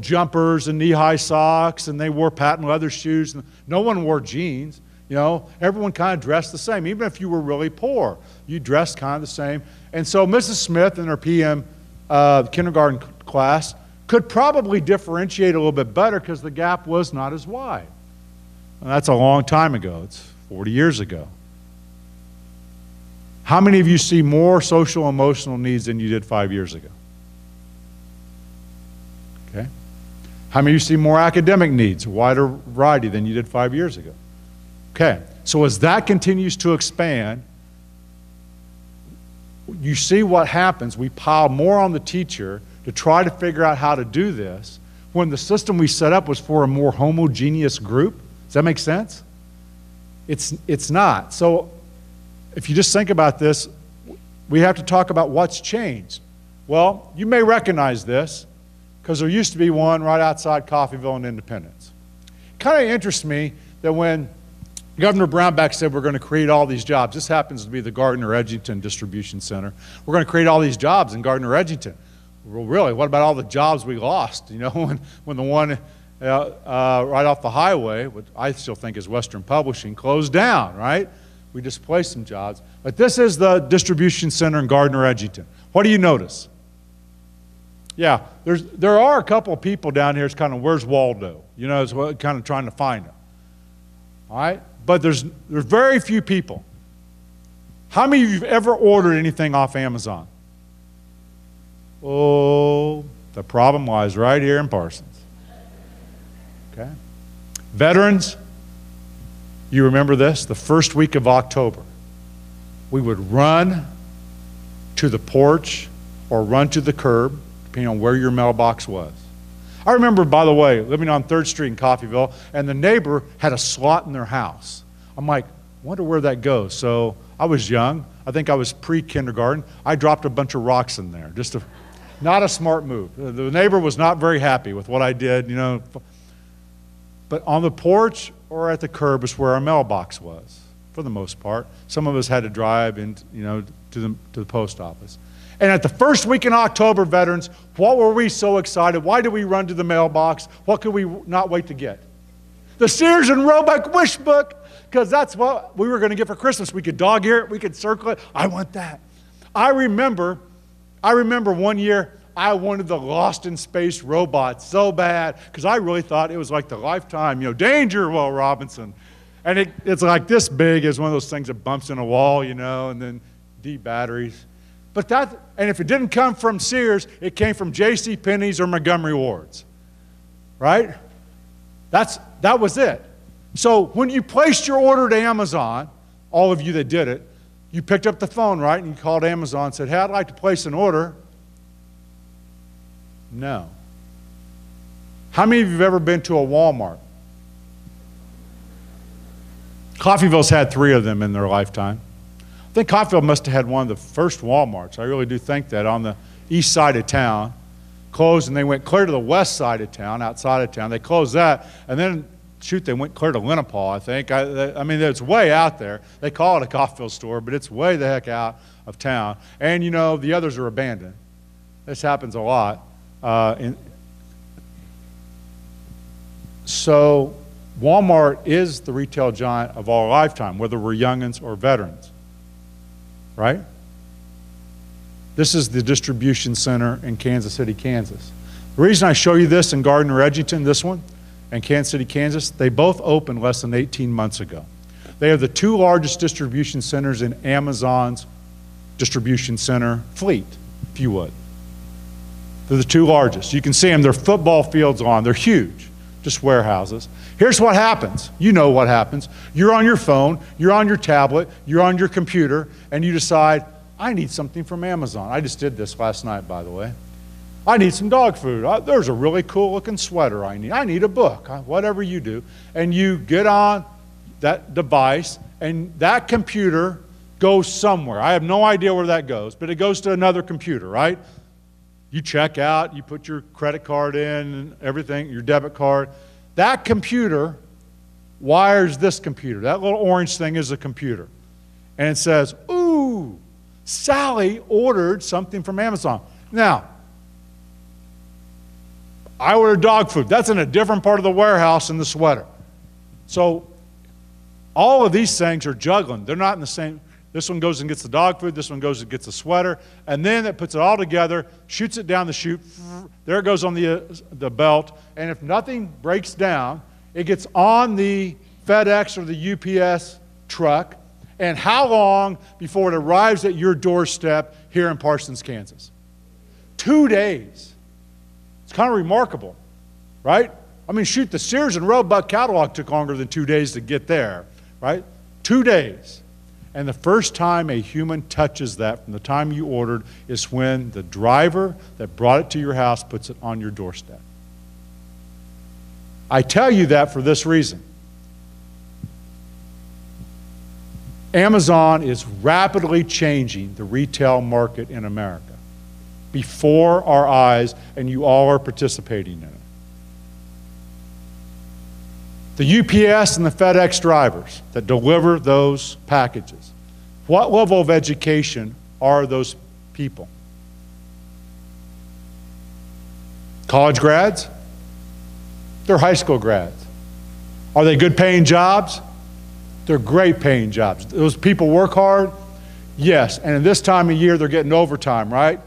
S2: jumpers and knee-high socks, and they wore patent leather shoes. And no one wore jeans. You know, everyone kind of dressed the same. Even if you were really poor, you dressed kind of the same. And so Mrs. Smith and her PM kindergarten class could probably differentiate a little bit better because the gap was not as wide. And that's a long time ago. It's 40 years ago. How many of you see more social and emotional needs than you did 5 years ago? Okay. How many of you see more academic needs, a wider variety than you did 5 years ago? Okay. So as that continues to expand, you see what happens. We pile more on the teacher to try to figure out how to do this when the system we set up was for a more homogeneous group. Does that make sense? It's not. So if you just think about this, we have to talk about what's changed. Well, you may recognize this because there used to be one right outside Coffeyville and Independence. It kind of interests me that when Governor Brownback said we're going to create all these jobs, this happens to be the Gardner-Edgington Distribution Center, we're going to create all these jobs in Gardner-Edgington. Well, really, what about all the jobs we lost? You know, when the one right off the highway, which I still think is Western Publishing, closed down, right? We displaced some jobs. But this is the distribution center in Gardner-Edgington. What do you notice? Yeah, there are a couple of people down here. It's kind of, where's Waldo? You know, it's kind of trying to find him. All right? But there's very few people. How many of you have ever ordered anything off Amazon? Oh, the problem lies right here in Parsons. Okay? Veterans, you remember this? The first week of October, we would run to the porch or run to the curb, depending on where your mailbox was. I remember, by the way, living on 3rd Street in Coffeyville, and the neighbor had a slot in their house. I'm like, wonder where that goes. So I was young. I think I was pre-kindergarten. I dropped a bunch of rocks in there. Not a smart move. The neighbor was not very happy with what I did, you know. But on the porch or at the curb is where our mailbox was, for the most part. Some of us had to drive in, you know, to the post office. And at the first week in October, veterans, what were we so excited? Why did we run to the mailbox? What could we not wait to get? The Sears and Roebuck wish book, because that's what we were going to get for Christmas. We could dog ear it, we could circle it. I want that. I remember one year I wanted the Lost in Space robot so bad because I really thought it was like the Lifetime, you know, Danger, Will Robinson. And it's like this big as one of those things that bumps in a wall, you know, and then deep batteries. But and if it didn't come from Sears, it came from J.C. Penney's or Montgomery Ward's, right? That was it. So when you placed your order to Amazon, all of you that did it, you picked up the phone, right, and you called Amazon and said, hey, I'd like to place an order. No. How many of you have ever been to a Walmart? Coffeyville's had 3 of them in their lifetime. I think Coffeyville must have had one of the first Walmarts. I really do think that, on the east side of town. Closed, and they went clear to the west side of town, outside of town. They closed that, and then, shoot, they went clear to Lenapaw, I think. I mean, it's way out there. They call it a Coffeyville store, but it's way the heck out of town. And, you know, the others are abandoned. This happens a lot. So Walmart is the retail giant of our lifetime, whether we're youngins or veterans, right? This is the distribution center in Kansas City, Kansas. The reason I show you this in Gardner-Edgington, this one, and Kansas City, Kansas, they both opened less than 18 months ago. They are the 2 largest distribution centers in Amazon's distribution center fleet, if you would. They're the 2 largest. You can see them. They're football fields on. They're huge, just warehouses. Here's what happens. You know what happens. You're on your phone, you're on your tablet, you're on your computer, and you decide, I need something from Amazon. I just did this last night, by the way. I need some dog food. There's a really cool looking sweater I need. I need a book, whatever you do. And you get on that device, and that computer goes somewhere. I have no idea where that goes, but it goes to another computer, right? You check out, you put your credit card in and everything, your debit card. That computer wires this computer. That little orange thing is a computer. And it says, ooh, Sally ordered something from Amazon. Now, I ordered dog food. That's in a different part of the warehouse than the sweater. So all of these things are juggling. They're not in the same. This one goes and gets the dog food. This one goes and gets a sweater. And then it puts it all together, shoots it down the chute. There it goes on the belt. And if nothing breaks down, it gets on the FedEx or the UPS truck. And how long before it arrives at your doorstep here in Parsons, Kansas? 2 days. It's kind of remarkable, right? I mean, shoot, the Sears and Roebuck catalog took longer than 2 days to get there, right? 2 days. And the first time a human touches that from the time you ordered is when the driver that brought it to your house puts it on your doorstep. I tell you that for this reason. Amazon is rapidly changing the retail market in America before our eyes, and you all are participating in it. The UPS and the FedEx drivers that deliver those packages, what level of education are those people? College grads? They're high school grads. Are they good paying jobs? They're great paying jobs. Those people work hard? Yes, and at this time of year they're getting overtime, right?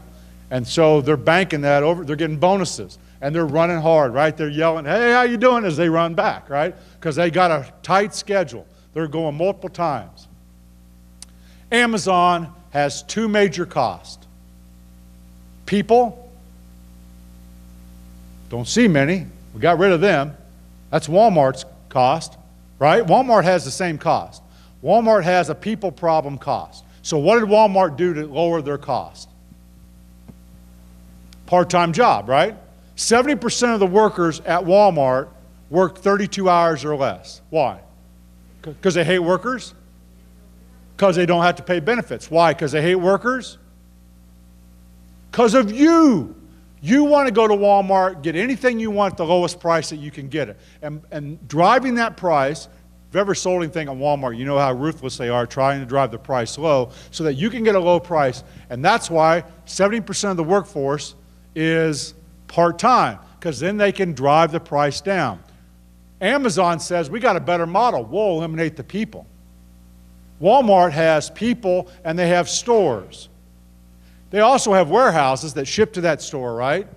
S2: And so they're banking that over, they're getting bonuses. And they're running hard, right? They're yelling, hey, how you doing, as they run back, right? Because they got a tight schedule. They're going multiple times. Amazon has two major costs. People, don't see many. We got rid of them. That's Walmart's cost, right? Walmart has the same cost. Walmart has a people problem cost. So what did Walmart do to lower their cost? Part-time job, right? 70% of the workers at Walmart work 32 hours or less. Why? Because they hate workers? Because they don't have to pay benefits. Why? Because they hate workers? Because of you. You want to go to Walmart, get anything you want at the lowest price that you can get it. And driving that price, if you've ever sold anything at Walmart, you know how ruthless they are trying to drive the price low so that you can get a low price. And that's why 70% of the workforce is part-time, because then they can drive the price down. Amazon says, we got a better model. We'll eliminate the people. Walmart has people and they have stores. They also have warehouses that ship to that store, right?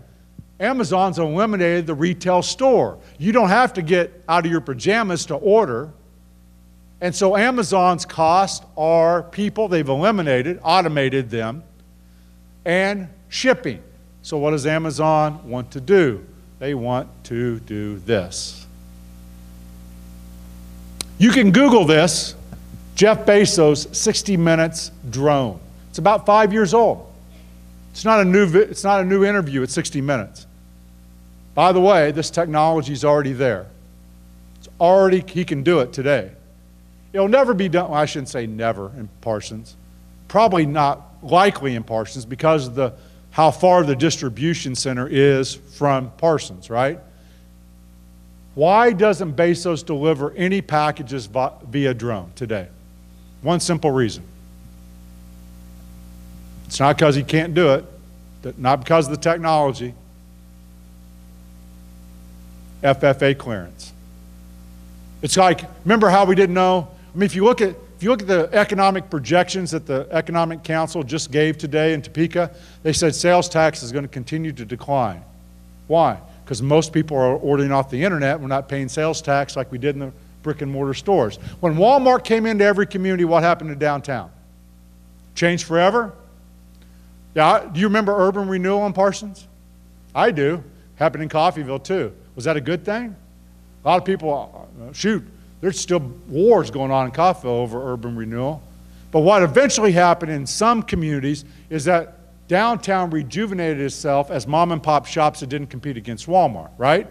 S2: Amazon's eliminated the retail store. You don't have to get out of your pajamas to order. And so Amazon's costs are people, they've eliminated, automated them, and shipping. So what does Amazon want to do? They want to do this. You can Google this, Jeff Bezos' 60 Minutes drone. It's about 5 years old. It's not a new interview at 60 Minutes. By the way, this technology is already there. It's already, he can do it today. It'll never be done, well, I shouldn't say never in Parsons. Probably not likely in Parsons because of how far the distribution center is from Parsons, right? Why doesn't Bezos deliver any packages via drone today? One simple reason. It's not because he can't do it, not because of the technology. FFA clearance. It's like, remember how we didn't know? I mean, if you look at the economic projections that the Economic Council just gave today in Topeka, they said sales tax is going to continue to decline. Why? Because most people are ordering off the internet. We're not paying sales tax like we did in the brick and mortar stores. When Walmart came into every community, what happened to downtown? Changed forever? Yeah, do you remember urban renewal in Parsons? I do. Happened in Coffeyville too. Was that a good thing? A lot of people, shoot, there's still wars going on in Coffeyville over urban renewal. But what eventually happened in some communities is that downtown rejuvenated itself as mom and pop shops that didn't compete against Walmart, right?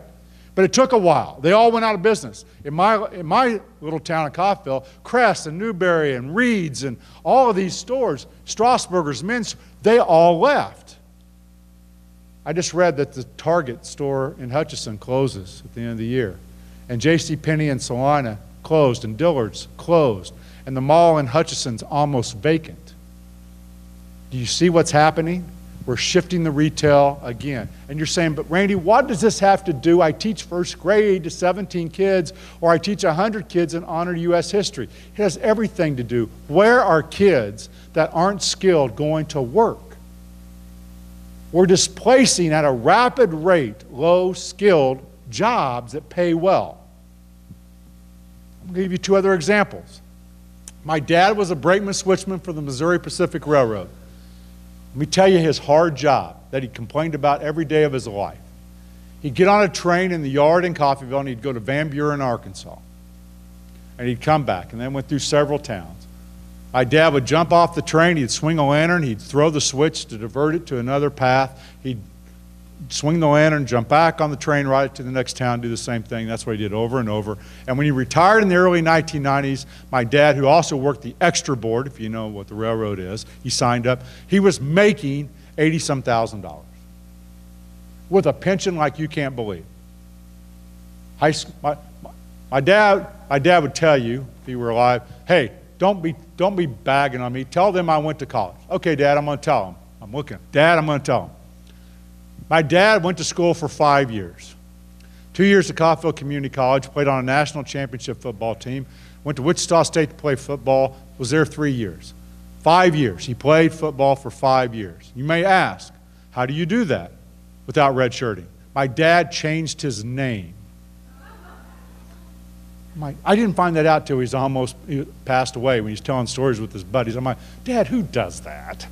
S2: But it took a while. They all went out of business. In my little town of Coffeyville, Crest and Newberry and Reed's and all of these stores, Strasburger's, Men's, they all left. I just read that the Target store in Hutchinson closes at the end of the year. And JCPenney and Salina closed, and Dillard's closed. And the mall in Hutchinson's almost vacant. Do you see what's happening? We're shifting the retail again. And you're saying, but Randy, what does this have to do? I teach first grade to 17 kids, or I teach 100 kids in honor U.S. history. It has everything to do. Where are kids that aren't skilled going to work? We're displacing at a rapid rate low-skilled jobs that pay well. I'm going to give you two other examples. My dad was a brakeman switchman for the Missouri Pacific Railroad. Let me tell you his hard job that he complained about every day of his life. He'd get on a train in the yard in Coffeyville and he'd go to Van Buren, Arkansas. And he'd come back and then went through several towns. My dad would jump off the train, he'd swing a lantern, he'd throw the switch to divert it to another path. He'd swing the lantern, jump back on the train, ride to the next town, do the same thing. That's what he did over and over. And when he retired in the early 1990s, my dad, who also worked the extra board, if you know what the railroad is, he signed up, he was making $80-some thousand with a pension like you can't believe. My dad would tell you, if he were alive, hey, don't be bagging on me. Tell them I went to college. Okay, Dad, I'm going to tell them. I'm looking. Dad, I'm going to tell them. My dad went to school for 5 years. 2 years at Coffeyville Community College, played on a national championship football team, went to Wichita State to play football, was there 3 years. 5 years. He played football for 5 years. You may ask, how do you do that without redshirting? My dad changed his name. I didn't find that out till he passed away when he's telling stories with his buddies. I'm like, Dad, who does that?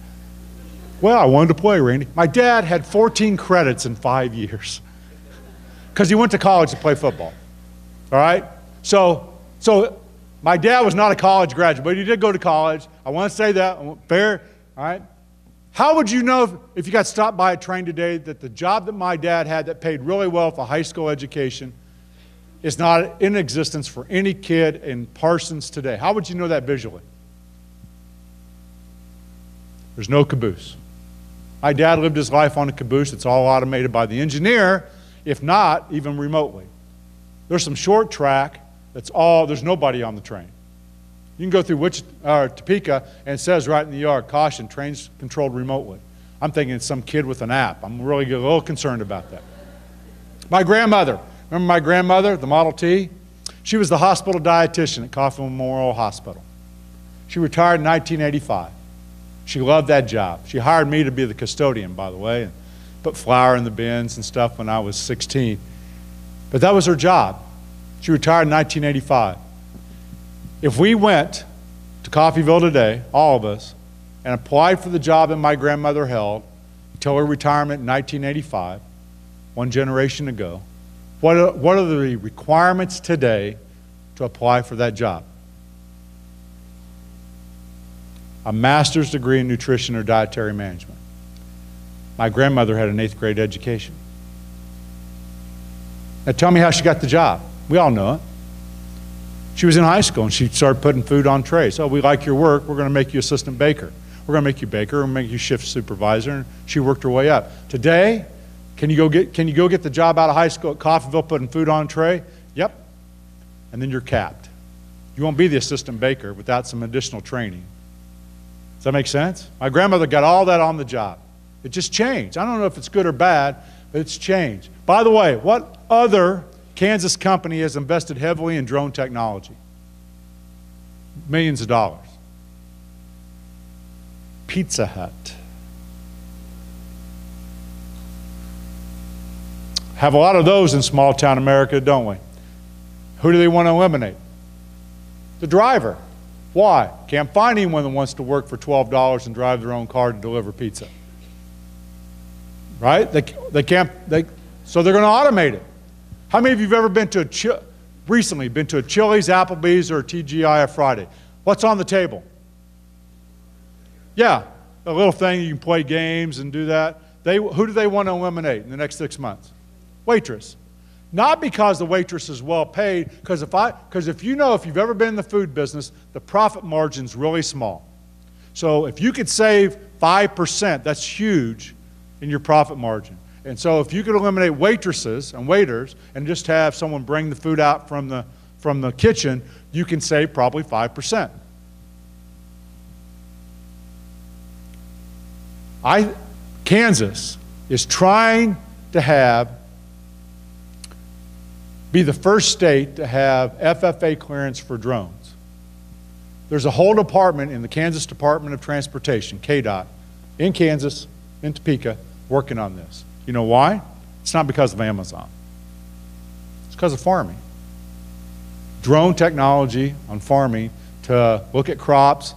S2: Well, I wanted to play, Randy. My dad had 14 credits in 5 years because he went to college to play football. All right? So my dad was not a college graduate, but he did go to college. I want to say that. Fair. All right? How would you know if you got stopped by a train today that the job that my dad had that paid really well for a high school education is not in existence for any kid in Parsons today? How would you know that visually? There's no caboose. My dad lived his life on a caboose. It's all automated by the engineer, if not even remotely. There's some short track there's nobody on the train. You can go through Topeka and it says right in the yard, caution, trains controlled remotely. I'm thinking it's some kid with an app. I'm really a little concerned about that. My grandmother, remember my grandmother, the Model T? She was the hospital dietitian at Coffeyville Memorial Hospital. She retired in 1985. She loved that job. She hired me to be the custodian, by the way, and put flour in the bins and stuff when I was 16. But that was her job. She retired in 1985. If we went to Coffeyville today, all of us, and applied for the job that my grandmother held until her retirement in 1985, one generation ago, what are the requirements today to apply for that job? A master's degree in nutrition or dietary management. My grandmother had an 8th grade education. Now tell me how she got the job. We all know it. She was in high school and she started putting food on trays. Oh, we like your work. We're going to make you assistant baker. We're going to make you baker. We're going to make you shift supervisor. And she worked her way up. Today, can you go get the job out of high school at Coffeyville putting food on a tray? Yep. And then you're capped. You won't be the assistant baker without some additional training. Does that make sense? My grandmother got all that on the job. It just changed. I don't know if it's good or bad, but it's changed. By the way, what other Kansas company has invested heavily in drone technology? Millions of dollars. Pizza Hut. Have a lot of those in small town America, don't we? Who do they want to eliminate? The driver. Why? Can't find anyone that wants to work for $12 and drive their own car to deliver pizza. Right? So they're going to automate it. How many of you have ever recently been to a Chili's, Applebee's, or a TGI Friday? What's on the table? Yeah, a little thing you can play games and do that. Who do they want to eliminate in the next 6 months? Waitress. Not because the waitress is well paid, because if you've ever been in the food business, the profit margin's really small. So if you could save 5%, that's huge in your profit margin. And so if you could eliminate waitresses and waiters and just have someone bring the food out from the kitchen, you can save probably 5%. Kansas is trying to be the first state to have FFA clearance for drones. There's a whole department in the Kansas Department of Transportation, KDOT, in Kansas, in Topeka, working on this. You know why? It's not because of Amazon. It's because of farming. Drone technology on farming to look at crops,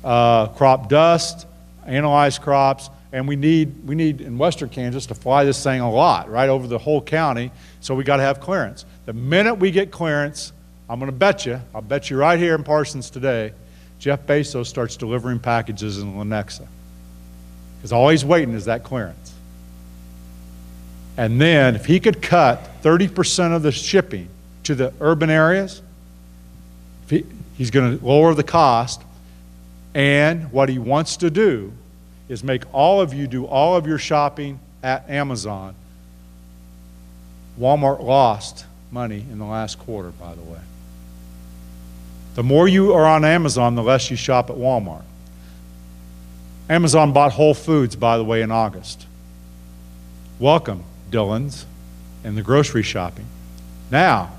S2: crop dust, analyze crops, and we need in western Kansas to fly this thing a lot, right over the whole county, so we got to have clearance. The minute we get clearance, I'm going to bet you, I'll bet you right here in Parsons today, Jeff Bezos starts delivering packages in Lenexa. Because all he's waiting is that clearance. And then if he could cut 30% of the shipping to the urban areas, he's going to lower the cost. And what he wants to do is make all of you do all of your shopping at Amazon. Walmart lost money in the last quarter, by the way. The more you are on Amazon, the less you shop at Walmart. Amazon bought Whole Foods, by the way, in August. Welcome, Dillon's, and the grocery shopping. Now,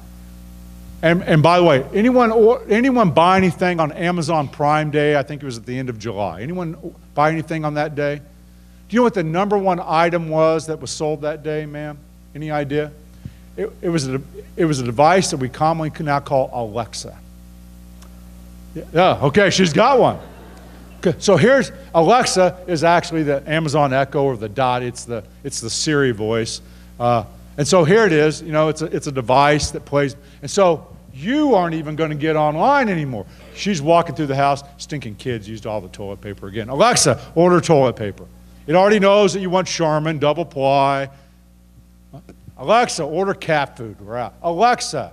S2: and by the way, anyone buy anything on Amazon Prime Day? I think it was at the end of July. Anyone buy anything on that day? Do you know what the #1 item was that was sold that day, ma'am? Any idea? It was a device that we commonly now call Alexa. Yeah, okay, she's got one. Okay, so here's Alexa is actually the Amazon Echo or the Dot. It's the Siri voice. And so here it is. You know, it's a device that plays. And so you aren't even going to get online anymore. She's walking through the house. Stinking kids used all the toilet paper again. Alexa, order toilet paper. It already knows that you want Charmin, double ply. Alexa, order cat food. We're out. Alexa.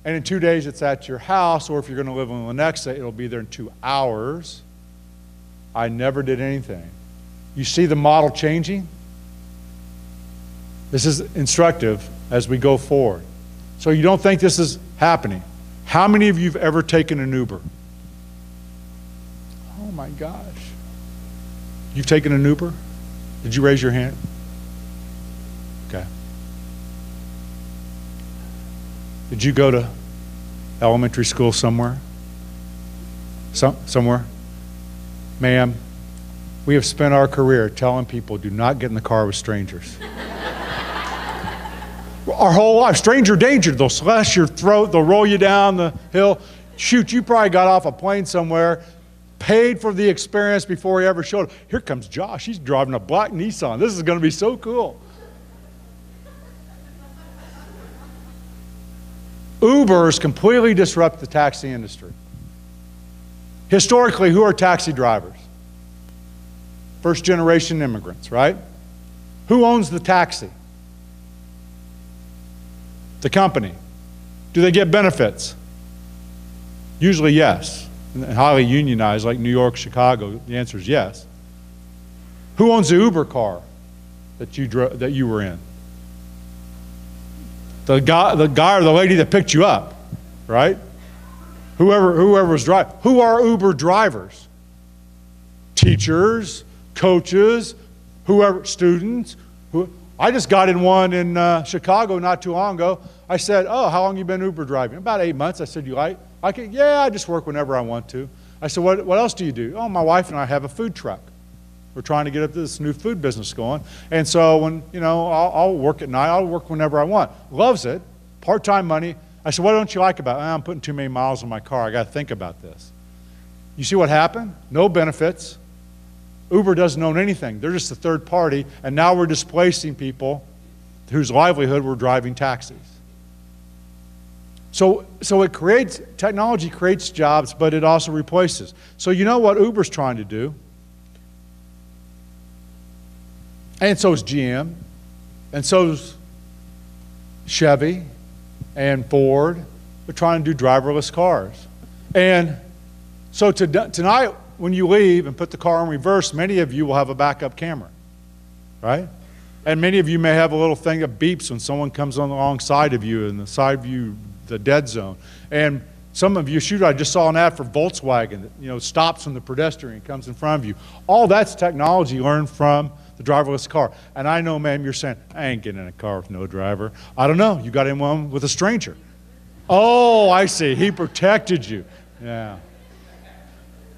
S2: And in 2 days, it's at your house, or if you're going to live in Lenexa, it'll be there in 2 hours. I never did anything. You see the model changing? This is instructive as we go forward. So you don't think this is happening. How many of you have ever taken an Uber? Oh my gosh. You've taken an Uber? Did you raise your hand? Okay. Did you go to elementary school somewhere? Somewhere? Ma'am, we have spent our career telling people do not get in the car with strangers. Our whole life, stranger danger. They'll slash your throat, they'll roll you down the hill. Shoot, you probably got off a plane somewhere, paid for the experience before he ever showed up. Here comes Josh, he's driving a black Nissan. This is going to be so cool. Ubers completely disrupt the taxi industry. Historically, who are taxi drivers? First generation immigrants, right? Who owns the taxi? The company. Do they get benefits? Usually yes. And highly unionized like New York, Chicago, the answer is yes. Who owns the Uber car that you were in? The guy or the lady that picked you up, right? Whoever was driving. Who are Uber drivers? Teachers, coaches, whoever, students. I just got in one in Chicago not too long ago. I said, oh, how long you been Uber driving? About 8 months. I said, you like? Yeah, I just work whenever I want to. I said, what else do you do? Oh, my wife and I have a food truck. We're trying to get up this new food business going. And so when, you know, I'll work at night. I'll work whenever I want. Loves it. Part-time money. I said, what don't you like about it? I'm putting too many miles on my car. I got to think about this. You see what happened? No benefits. Uber doesn't own anything. They're just a third party. And now we're displacing people whose livelihood were driving taxis. So technology creates jobs, but it also replaces. So you know what Uber's trying to do? And so is GM, and so is Chevy and Ford. They're trying to do driverless cars. And so tonight, when you leave and put the car in reverse, many of you will have a backup camera, right? And many of you may have a little thing that beeps when someone comes on alongside of you in the side view, the dead zone. And Some of you, shoot, I just saw an ad for Volkswagen that, you know, stops when the pedestrian comes in front of you. All that's technology learned from the driverless car. And I know, ma'am, you're saying, I ain't getting in a car with no driver. I don't know. You got in one with a stranger. Oh, I see. He protected you. Yeah.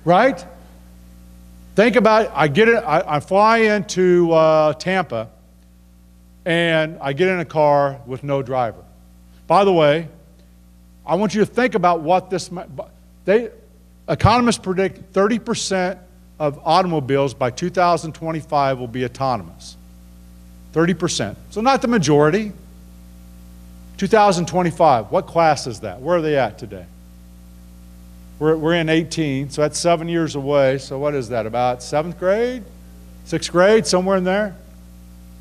S2: Right? Think about it. I get it. I fly into Tampa, and I get in a car with no driver. By the way, I want you to think about what this might. Economists predict 30% of automobiles by 2025 will be autonomous. 30%. So not the majority. 2025. What class is that? Where are they at today? We're in 18, so that's 7 years away. So what is that, about 7th grade? 6th grade, somewhere in there?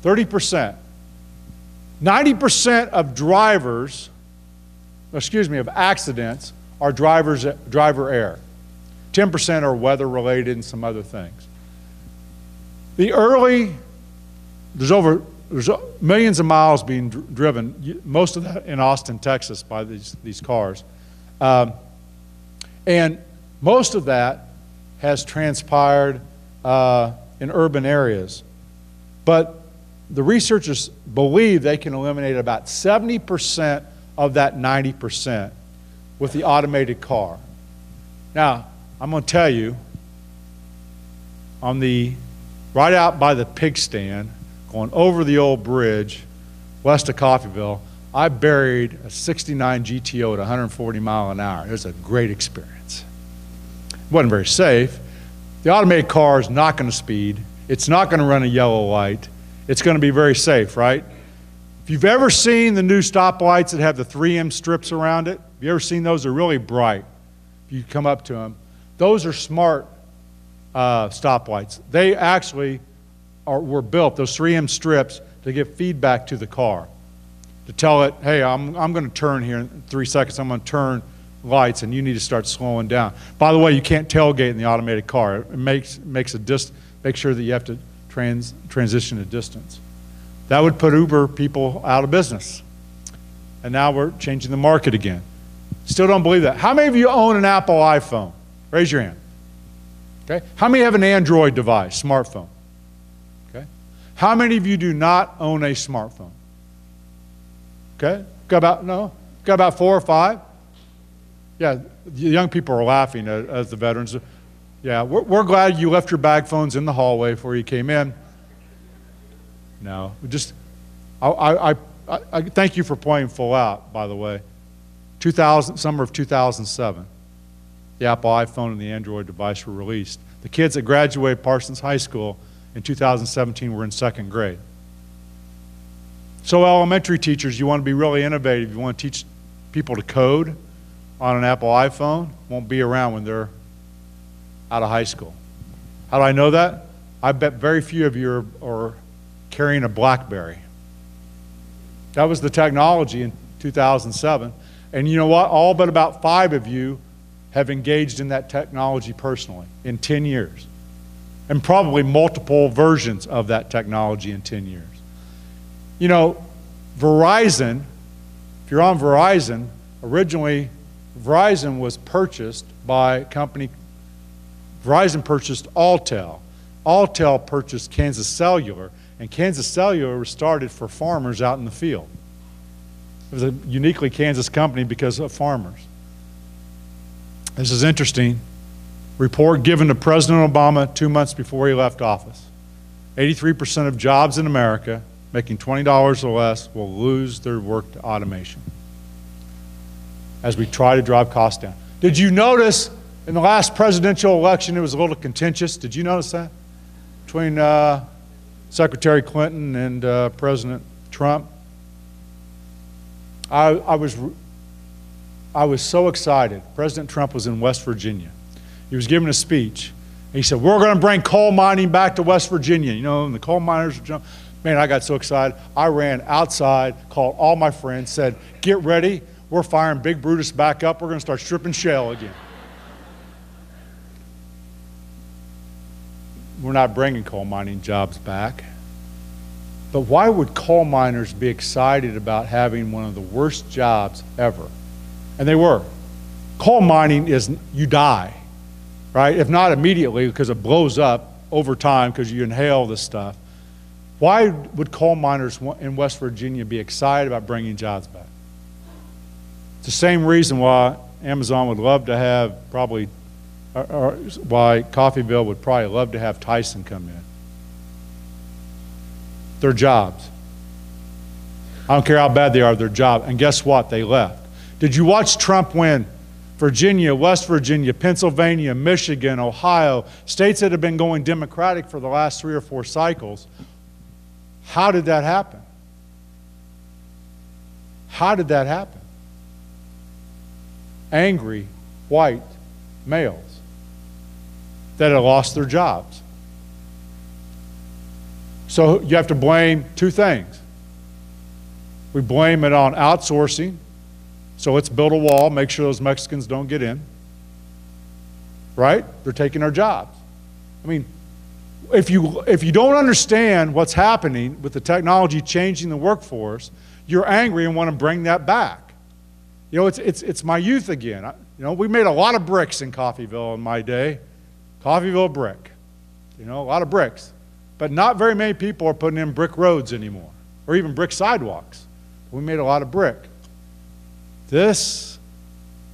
S2: 30%. 90% of drivers, of accidents are driver error. 10% are weather related and some other things. There's millions of miles being driven, most of that in Austin, Texas, by these cars. And most of that has transpired in urban areas. But the researchers believe they can eliminate about 70% of that 90% with the automated car. Now, I'm going to tell you, right out by the pig stand, going over the old bridge, west of Coffeyville, I buried a 69 GTO at 140 miles an hour. It was a great experience. It wasn't very safe. The automated car is not going to speed. It's not going to run a yellow light. It's going to be very safe, right? If you've ever seen the new stoplights that have the 3M strips around it, have you ever seen those? They're really bright. If you come up to them, those are smart stoplights. They actually were built, those 3M strips, to give feedback to the car, to tell it, hey, I'm going to turn here in 3 seconds. I'm going to turn lights, and you need to start slowing down. By the way, you can't tailgate in the automated car. It makes sure that you have to transition a distance. That would put Uber people out of business. And now we're changing the market again. Still don't believe that. How many of you own an Apple iPhone? Raise your hand. Okay. How many have an Android device, smartphone? Okay. How many of you do not own a smartphone? Okay. Got about 4 or 5? Yeah, the young people are laughing as the veterans. Yeah, we're glad you left your bag phones in the hallway before you came in. No, I thank you for pointing full out, by the way. Summer of 2007, the Apple iPhone and the Android device were released. The kids that graduated Parsons High School in 2017 were in 2nd grade. So elementary teachers, you want to be really innovative. You want to teach people to code on an Apple iPhone, won't be around when they're out of high school. How do I know that? I bet very few of you are carrying a BlackBerry. That was the technology in 2007. And you know what? All but about 5 of you have engaged in that technology personally in 10 years. And probably multiple versions of that technology in 10 years. You know, Verizon, if you're on Verizon, originally Verizon was purchased by a company. Verizon purchased Alltel. Alltel purchased Kansas Cellular, and Kansas Cellular was started for farmers out in the field. It was a uniquely Kansas company because of farmers. This is interesting. Report given to President Obama 2 months before he left office. 83% of jobs in America making $20 or less will lose their work to automation as we try to drive costs down. Did you notice in the last presidential election it was a little contentious? Did you notice that? Between Secretary Clinton and President Trump? I was so excited. President Trump was in West Virginia. He was giving a speech. And he said, we're going to bring coal mining back to West Virginia. You know, and the coal miners were jumping. Man, I got so excited. I ran outside, called all my friends, said, get ready. We're firing Big Brutus back up. We're going to start stripping shale again. We're not bringing coal mining jobs back. But why would coal miners be excited about having one of the worst jobs ever? And they were. Coal mining is, you die, right? If not immediately, because it blows up over time because you inhale this stuff. Why would coal miners in West Virginia be excited about bringing jobs back? It's the same reason why Amazon would love to have probably, or why Coffeyville would probably love to have Tyson come in. Their jobs. I don't care how bad they are, their job. And guess what? They left. Did you watch Trump win? Virginia, West Virginia, Pennsylvania, Michigan, Ohio, states that have been going Democratic for the last 3 or 4 cycles. How did that happen? How did that happen? Angry white males that had lost their jobs. So you have to blame 2 things. We blame it on outsourcing. So let's build a wall, make sure those Mexicans don't get in. Right? They're taking our jobs. I mean, if you don't understand what's happening with the technology changing the workforce, you're angry and want to bring that back. You know, it's my youth again. You know, we made a lot of bricks in Coffeyville in my day. Coffeyville brick. You know, a lot of bricks. But not very many people are putting in brick roads anymore, or even brick sidewalks. We made a lot of brick.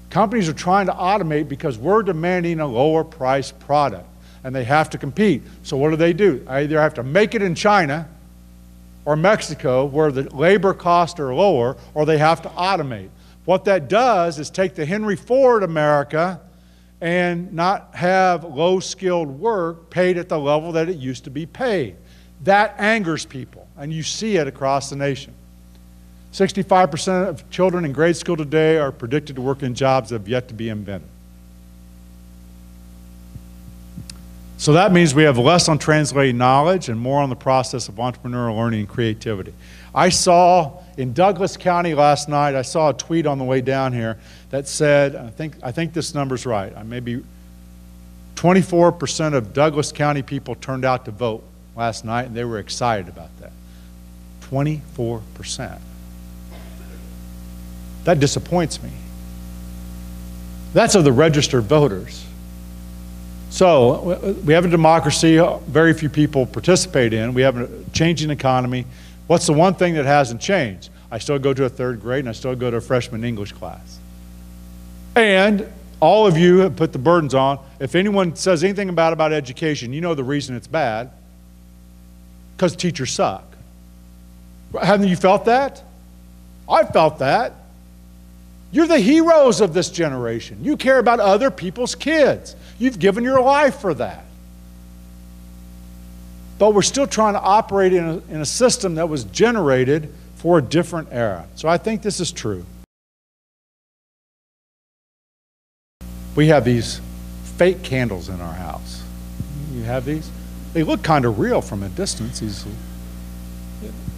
S2: Companies are trying to automate because we're demanding a lower price product, and they have to compete. So what do? I either have to make it in China or Mexico where the labor costs are lower, or they have to automate. What that does is take the Henry Ford America and not have low-skilled work paid at the level that it used to be paid. That angers people, and you see it across the nation. 65% of children in grade school today are predicted to work in jobs that have yet to be invented. So that means we have less on translating knowledge and more on the process of entrepreneurial learning and creativity. I saw in Douglas County last night, I saw a tweet on the way down here that said, I think this number's right, maybe 24% of Douglas County people turned out to vote last night, and they were excited about that. 24%. That disappoints me. That's of the registered voters. So we have a democracy very few people participate in. We have a changing economy. What's the one thing that hasn't changed? I still go to a 3rd grade and I still go to a freshman English class. And all of you have put the burdens on. If anyone says anything bad about education, you know the reason it's bad. Because teachers suck. Haven't you felt that? I felt that. You're the heroes of this generation. You care about other people's kids. You've given your life for that. But we're still trying to operate in a system that was generated for a different era. So I think this is true. We have these fake candles in our house. You have these? They look kind of real from a distance. And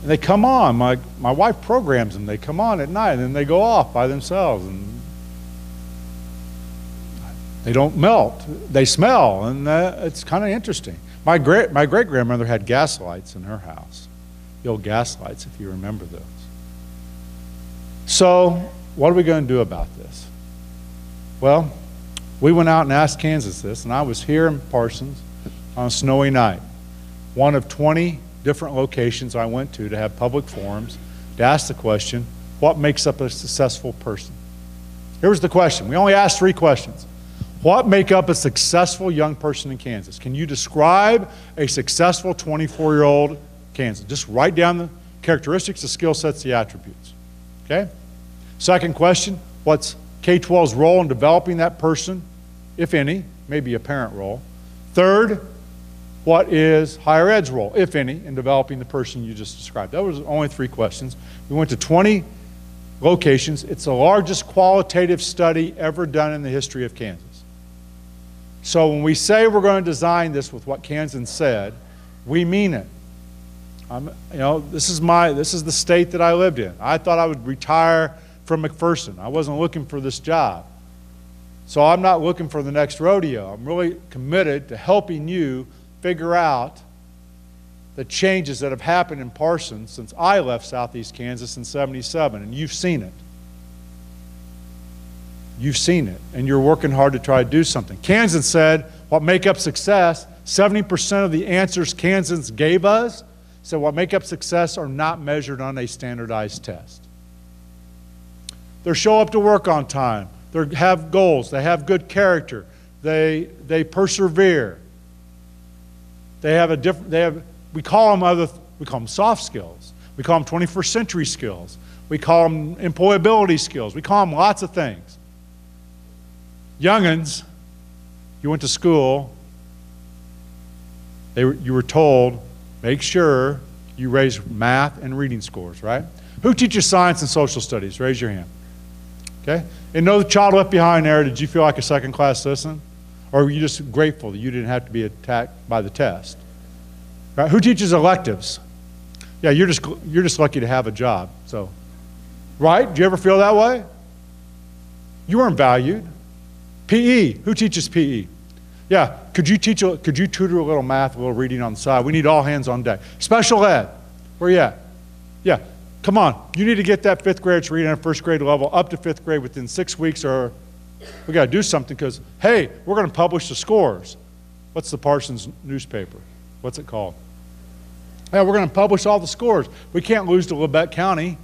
S2: they come on. My wife programs them. They come on at night, and then they go off by themselves. And they don't melt. They smell, and it's kind of interesting. My great-grandmother had gas lights in her house. The old gas lights, if you remember those. So what are we going to do about this? Well, we went out and asked Kansas this, and I was here in Parsons on a snowy night. One of 20 different locations I went to have public forums to ask the question, what makes up a successful person? Here was the question. We only asked 3 questions. What makes up a successful young person in Kansas? Can you describe a successful 24-year-old Kansas? Just write down the characteristics, the skill sets, the attributes. Okay? Second question, what's K-12's role in developing that person, if any, maybe a parent role? Third, what is higher ed's role, if any, in developing the person you just described? That was only 3 questions. We went to 20 locations. It's the largest qualitative study ever done in the history of Kansas. So when we say we're going to design this with what Kansas said, we mean it. This is the state that I lived in. I thought I would retire from McPherson. I wasn't looking for this job. So I'm not looking for the next rodeo. I'm really committed to helping you figure out the changes that have happened in Parsons since I left Southeast Kansas in '77, and you've seen it. You've seen it, and you're working hard to try to do something. Kansas said, what make up success, 70% of the answers Kansas gave us said what make up success are not measured on a standardized test. They show up to work on time. They have goals. They have good character. They persevere. They have a different, we call them soft skills. We call them 21st century skills. We call them employability skills. We call them lots of things. Youngins, you went to school, you were told, make sure you raise math and reading scores, right? Who teaches science and social studies? Raise your hand. Okay? And no child left behind there, did you feel like a second-class citizen? Or were you just grateful that you didn't have to be attacked by the test? Right? Who teaches electives? Yeah, you're just lucky to have a job. So, right? Do you ever feel that way? You weren't valued. PE. Who teaches PE? Yeah, could you tutor a little math, a little reading on the side? We need all hands on deck. Special ed. Where you at? Yeah, come on. You need to get that fifth grade reading at first grade level up to fifth grade within 6 weeks, or we got to do something because, hey, we're going to publish the scores. What's the Parsons newspaper? What's it called? Yeah, we're going to publish all the scores. We can't lose to Labette County.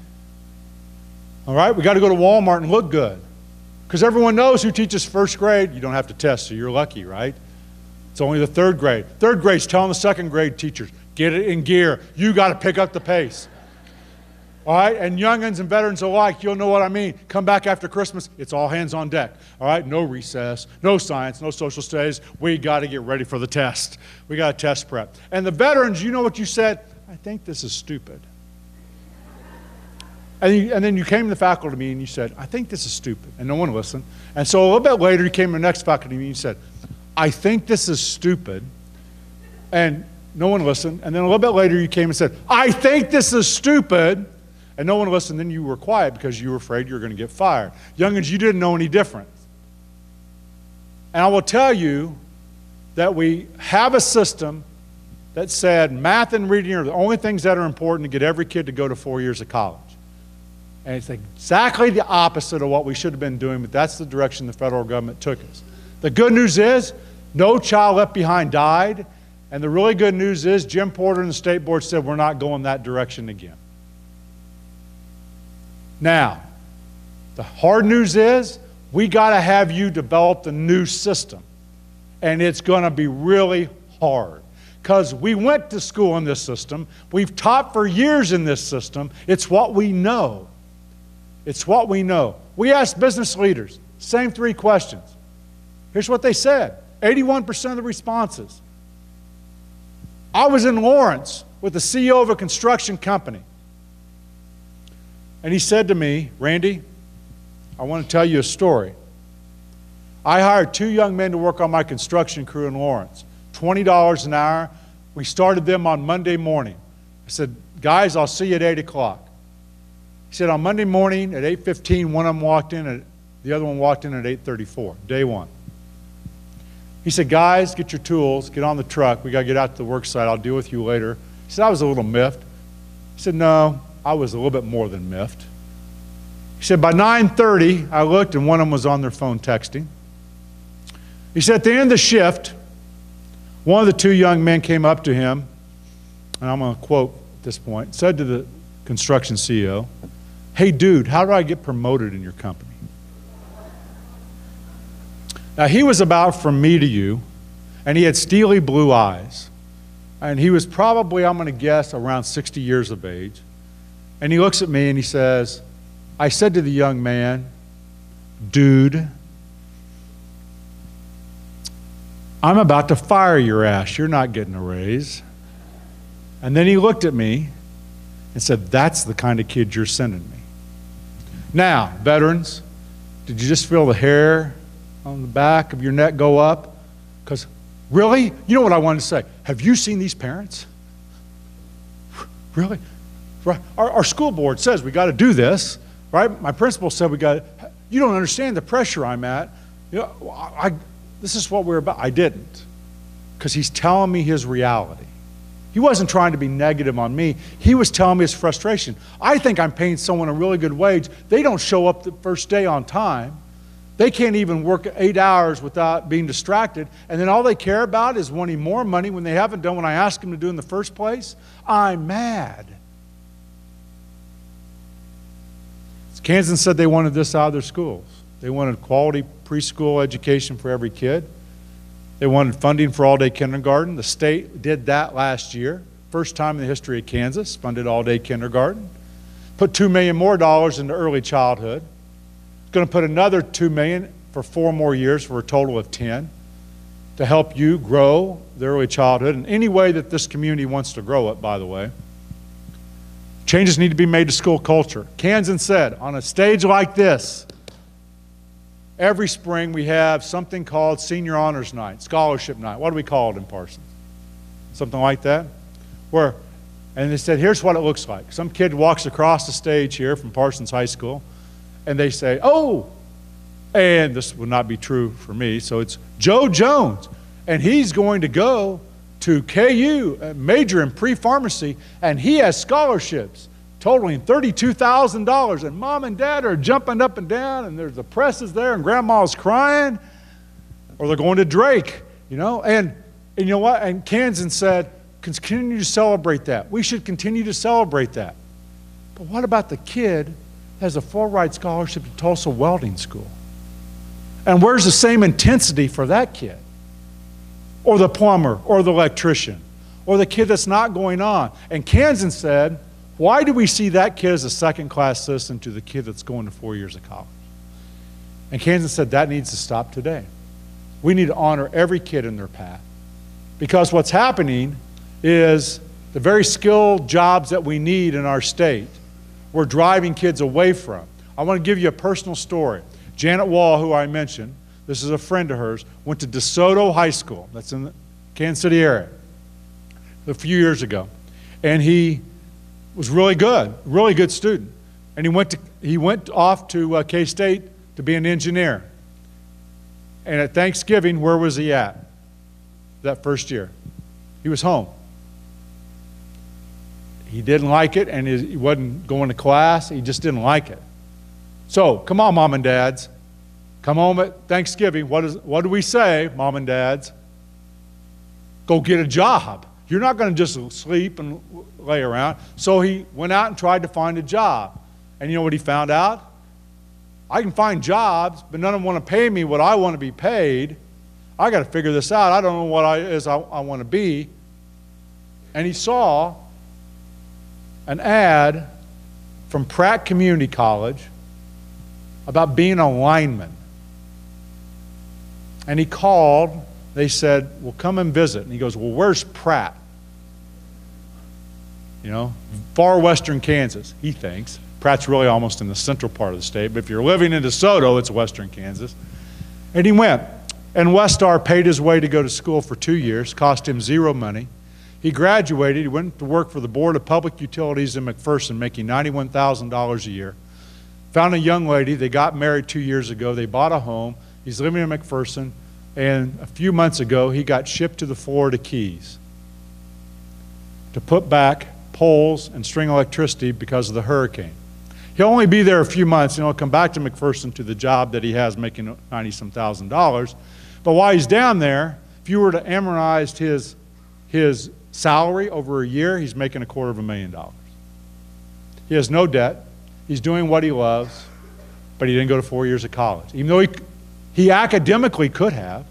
S2: All right, we got to go to Walmart and look good. Because everyone knows who teaches first grade. You don't have to test, so you're lucky, right? It's only the third grade. Third grade's telling the second grade teachers, get it in gear. You got to pick up the pace. All right, and youngins and veterans alike, you'll know what I mean. Come back after Christmas, it's all hands on deck. All right, no recess, no science, no social studies. We got to get ready for the test. We got to test prep. And the veterans, you know what you said? I think this is stupid. And then you came to the faculty meeting and you said, I think this is stupid. And no one listened. And so a little bit later you came to the next faculty meeting and you said, I think this is stupid. And no one listened. And then a little bit later you came and said, I think this is stupid. And no one listened. Then you were quiet because you were afraid you were going to get fired. Youngins, you didn't know any different. And I will tell you that we have a system that said math and reading are the only things that are important to get every kid to go to 4 years of college. And it's exactly the opposite of what we should have been doing, but that's the direction the federal government took us. The good news is no child left behind died, and the really good news is Jim Porter and the state board said we're not going that direction again. Now, the hard news is we got to have you develop the new system, and it's going to be really hard. Because we went to school in this system. We've taught for years in this system. It's what we know. It's what we know. We asked business leaders, same 3 questions. Here's what they said. 81% of the responses. I was in Lawrence with the CEO of a construction company. And he said to me, Randy, I want to tell you a story. I hired 2 young men to work on my construction crew in Lawrence. $20 an hour. We started them on Monday morning. I said, guys, I'll see you at 8 o'clock. He said, on Monday morning at 8:15, one of them walked in, and the other one walked in at 8:34, day 1. He said, guys, get your tools, get on the truck. We got to get out to the work site. I'll deal with you later. He said, I was a little miffed. He said, no, I was a little bit more than miffed. He said, by 9:30, I looked, and one of them was on their phone texting. He said, at the end of the shift, one of the 2 young men came up to him, and I'm going to quote at this point, said to the construction CEO, hey, dude, how do I get promoted in your company? Now, he was about from me to you, and he had steely blue eyes. And he was probably, I'm going to guess, around 60 years of age. And he looks at me and he says, I said to the young man, dude, I'm about to fire your ass. You're not getting a raise. And then he looked at me and said, that's the kind of kid you're sending me. Now, veterans, did you just feel the hair on the back of your neck go up? Because really, you know what I wanted to say? Have you seen these parents? Really? Right. Our school board says we got to do this, right? My principal said we got to. You don't understand the pressure I'm at. You know, this is what we're about. I didn't, because he's telling me his reality. He wasn't trying to be negative on me. He was telling me his frustration. I think I'm paying someone a really good wage. They don't show up the first day on time. They can't even work 8 hours without being distracted, and then all they care about is wanting more money when they haven't done what I asked them to do in the first place. I'm mad. Kansas said they wanted this out of their schools. They wanted quality preschool education for every kid. They wanted funding for all-day kindergarten. The state did that last year. First time in the history of Kansas, funded all-day kindergarten. Put $2 million more into early childhood. It's going to put another $2 million for 4 more years for a total of 10 to help you grow the early childhood in any way that this community wants to grow it, by the way. Changes need to be made to school culture. Kansas said, on a stage like this, every spring we have something called Senior Honors Night, Scholarship Night. What do we call it in Parsons? Something like that? And they said, here's what it looks like. Some kid walks across the stage here from Parsons High School, and they say, oh, and this would not be true for me, so it's Joe Jones, and he's going to go to KU, major in pre-pharmacy, and he has scholarships totaling $32,000, and mom and dad are jumping up and down, and there's the press is there, and grandma's crying, or they're going to Drake, you know, and you know what? And Kansas said, continue to celebrate that. We should continue to celebrate that. But what about the kid that has a full-ride scholarship to Tulsa Welding School? And where's the same intensity for that kid? Or the plumber, or the electrician, or the kid that's not going on? And Kansas said, why do we see that kid as a second-class citizen to the kid that's going to 4 years of college? And Kansas said that needs to stop today. We need to honor every kid in their path. Because what's happening is the very skilled jobs that we need in our state, we're driving kids away from. I want to give you a personal story. Janet Wall, who I mentioned, this is a friend of hers, went to DeSoto High School, that's in the Kansas City area, a few years ago. And he was really good student. And he went off to K-State to be an engineer. And at Thanksgiving, where was he at that first year? He was home. He didn't like it, and he wasn't going to class. He just didn't like it. So, come on, mom and dads. Come home at Thanksgiving. What do we say, mom and dads? Go get a job. You're not going to just sleep and lay around. So he went out and tried to find a job. And you know what he found out? I can find jobs, but none of them want to pay me what I want to be paid. I got to figure this out. I don't know what I want to be. And he saw an ad from Pratt Community College about being a lineman. And he called. They said, well, come and visit. And he goes, well, where's Pratt? You know, far western Kansas, he thinks. Pratt's really almost in the central part of the state. But if you're living in DeSoto, it's western Kansas. And he went. And Westar paid his way to go to school for 2 years, cost him zero money. He graduated. He went to work for the Board of Public Utilities in McPherson, making $91,000 a year. Found a young lady. They got married 2 years ago. They bought a home. He's living in McPherson. And a few months ago, he got shipped to the Florida Keys to put back poles and string electricity because of the hurricane. He'll only be there a few months, and he'll come back to McPherson to the job that he has, making $90-some thousand. But while he's down there, if you were to amortize his salary over a year, he's making $250,000. He has no debt. He's doing what he loves, but he didn't go to 4 years of college, even though he academically could have.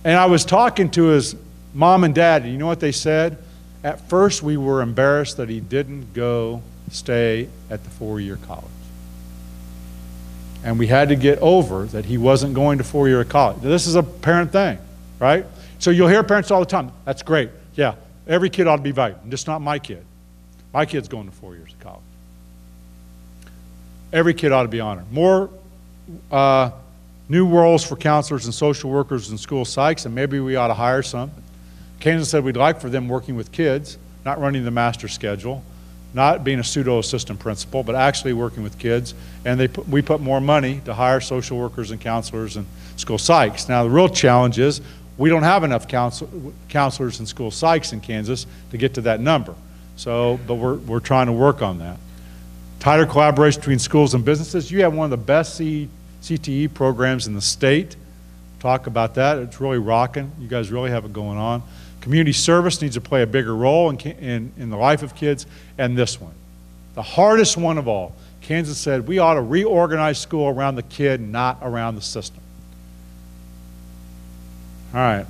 S2: And I was talking to his mom and dad, and you know what they said? At first, we were embarrassed that he didn't go stay at the 4-year college. And we had to get over that he wasn't going to 4-year college. Now, this is a parent thing, right? So you'll hear parents all the time, that's great. Yeah, every kid ought to be valued, just not my kid. My kid's going to 4 years of college. Every kid ought to be honored. More new roles for counselors and social workers in school psychs, and maybe we ought to hire some. Kansas said we'd like for them working with kids, not running the master schedule, not being a pseudo-assistant principal, but actually working with kids. And we put more money to hire social workers and counselors and school psychs. Now, the real challenge is we don't have enough counselors and school psychs in Kansas to get to that number. So, but we're trying to work on that. Tighter collaboration between schools and businesses. You have one of the best CTE programs in the state. Talk about that. It's really rocking. You guys really have it going on. Community service needs to play a bigger role in the life of kids. And this one, the hardest one of all. Kansas said we ought to reorganize school around the kid, not around the system. All right.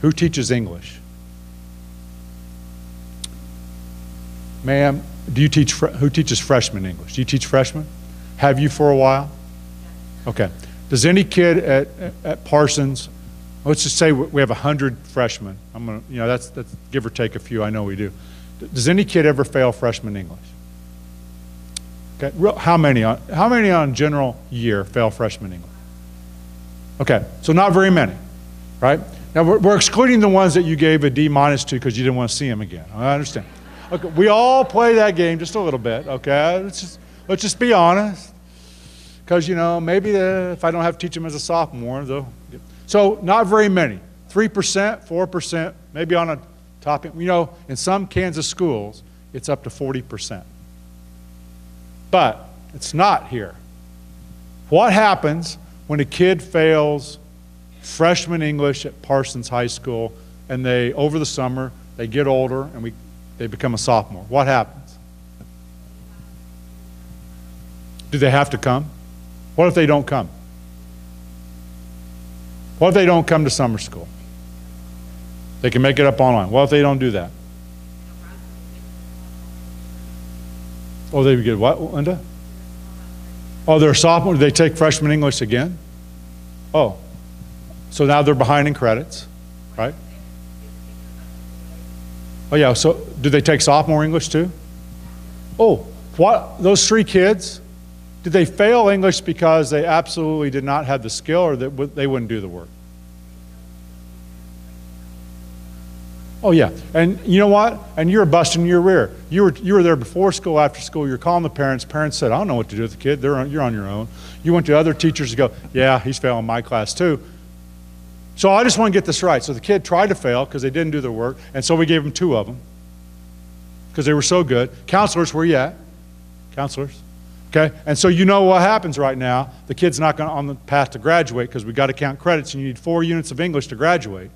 S2: Who teaches English? Ma'am, who teaches freshman English? Do you teach freshmen? Have you for a while? Okay. Does any kid at Parsons, let's just say we have 100 freshmen. I'm gonna, that's give or take a few. I know we do. Does any kid ever fail freshman English? Okay. How many on general year fail freshman English? Okay. So not very many, right? Now we're excluding the ones that you gave a D- to because you didn't want to see them again. I understand. Okay. We all play that game just a little bit. Okay. Let's just be honest. Because, maybe if I don't have to teach them as a sophomore, they'll get. So not very many. 3%, 4%, maybe on a top. In some Kansas schools, it's up to 40%. But it's not here. What happens when a kid fails freshman English at Parsons High School and over the summer, they get older and they become a sophomore? What happens? Do they have to come? What if they don't come? What if they don't come to summer school? They can make it up online. What if they don't do that? Oh, they get what, Linda? Oh, they're a sophomore. Do they take freshman English again? Oh, so now they're behind in credits, right? Oh, yeah, so do they take sophomore English too? Oh, what? Those 3 kids? Did they fail English because they absolutely did not have the skill, or that they wouldn't do the work? Oh yeah, and you know what? And you're busting your rear. You were there before school, after school. You're calling the parents. Parents said, "I don't know what to do with the kid. You're on your own." You went to other teachers to go, "Yeah, he's failing my class too." So I just want to get this right. So the kid tried to fail because they didn't do their work, and so we gave him 2 of them because they were so good. Counselors, where you at? Counselors. Okay, and so you know what happens right now. The kid's not on the path to graduate because we got to count credits, and you need 4 units of English to graduate.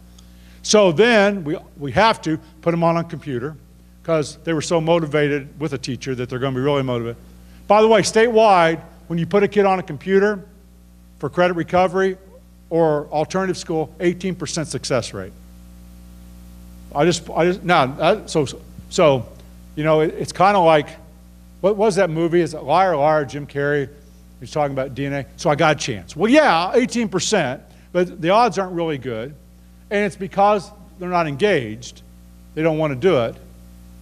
S2: So then we have to put them on a computer because they were so motivated with a teacher that they're going to be really motivated. By the way, statewide, when you put a kid on a computer for credit recovery or alternative school, 18% success rate. It's kind of like, what was that movie? Is it Liar, Liar, Jim Carrey? He's talking about DNA. So I got a chance. Well, yeah, 18%, but the odds aren't really good. And it's because they're not engaged. They don't want to do it.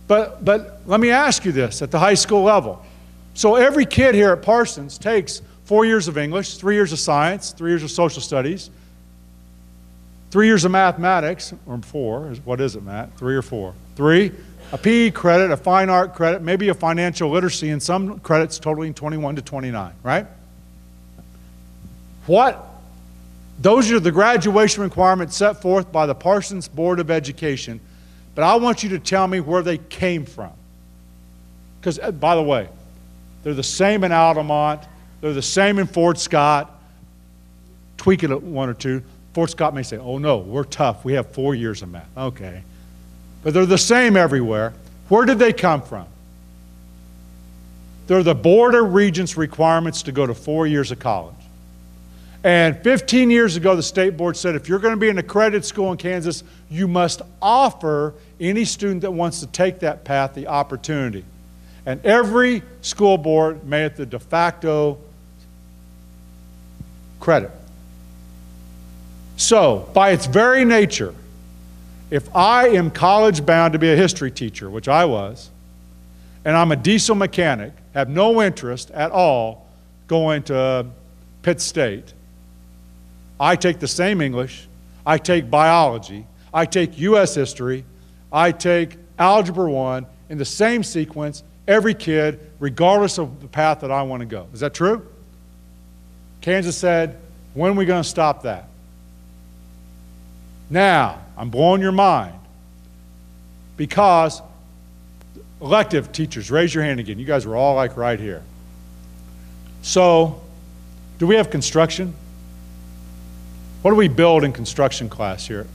S2: But let me ask you this at the high school level. So every kid here at Parsons takes 4 years of English, 3 years of science, 3 years of social studies, 3 years of mathematics, or 4. What is it, Matt? 3 or 4? 3. A PE credit, a fine art credit, maybe a financial literacy, and some credits totaling 21 to 29, right? Those are the graduation requirements set forth by the Parsons Board of Education, but I want you to tell me where they came from. Because, by the way, they're the same in Altamont, they're the same in Fort Scott. Tweak it 1 or 2. Fort Scott may say, "Oh no, we're tough, we have 4 years of math." Okay. But they're the same everywhere. Where did they come from? They're the Board of Regents requirements to go to 4 years of college. And 15 years ago, the state board said, if you're going to be an accredited school in Kansas, you must offer any student that wants to take that path the opportunity. And every school board made it the de facto credit. So, by its very nature, if I am college bound to be a history teacher, which I was, and I'm a diesel mechanic, have no interest at all going to Pitt State, I take the same English, I take biology, I take U.S. history, I take Algebra 1 in the same sequence, every kid, regardless of the path that I want to go. Is that true? Kansas said, when are we going to stop that? Now, I'm blowing your mind because elective teachers, raise your hand again. You guys were all like right here. So, Do we have construction? What do we build in construction class here?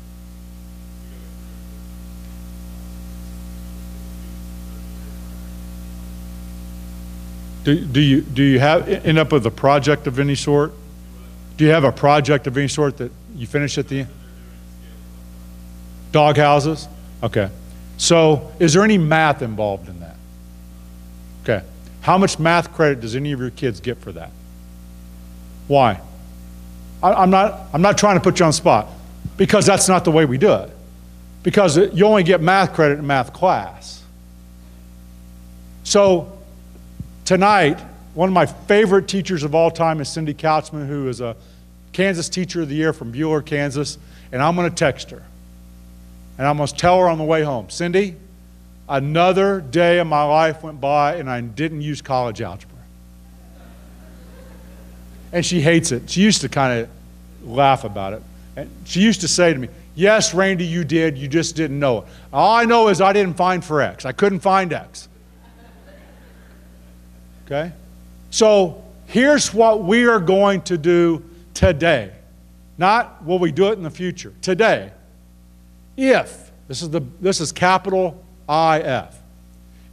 S2: Do you end up with a project of any sort? Do you have a project of any sort that you finish at the end? Dog houses? Okay. So is there any math involved in that? Okay. How much math credit does any of your kids get for that? Why? I'm not trying to put you on the spot, because that's not the way we do it. Because you only get math credit in math class. So tonight, one of my favorite teachers of all time is Cindy Couchman, who is a Kansas Teacher of the Year from Bueller, Kansas, and I'm going to text her. And I'm going to tell her on the way home, Cindy, another day of my life went by and I didn't use college algebra. And she hates it. She used to kind of laugh about it. And she used to say to me, yes, Randy, you did, you just didn't know it. All I know is I didn't find for X. I couldn't find X. Okay? So here's what we are going to do today. Not will we do it in the future. Today. If, this is capital IF,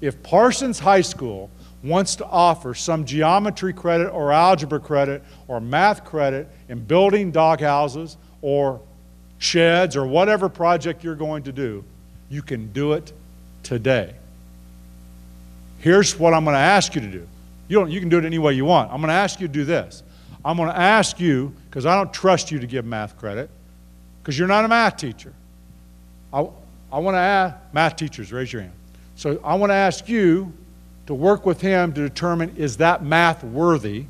S2: if Parsons High School wants to offer some geometry credit or algebra credit or math credit in building doghouses or sheds or whatever project you're going to do, you can do it today. Here's what I'm going to ask you to do. You can do it any way you want. I'm going to ask you to do this. I'm going to ask you, because I don't trust you to give math credit, because you're not a math teacher. I want to ask, math teachers, raise your hand. So I want to ask you to work with him to determine, is that math worthy,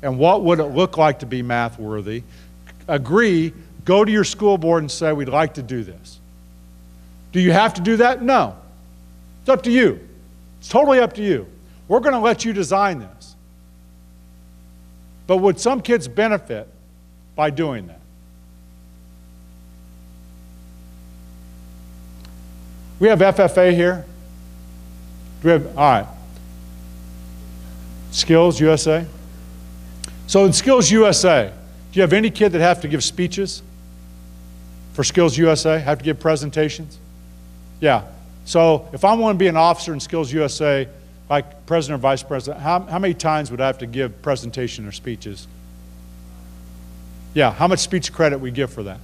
S2: and what would it look like to be math worthy? Agree, go to your school board and say, we'd like to do this. Do you have to do that? No. It's up to you. It's totally up to you. We're going to let you design this. But would some kids benefit by doing that? We have FFA here. Do we have, all right. Skills USA. So in Skills USA, do you have any kid that have to give speeches for Skills USA, have to give presentations? Yeah. So if I want to be an officer in Skills USA, like president or vice president, how many times would I have to give presentation or speeches? Yeah. How much speech credit we give for that?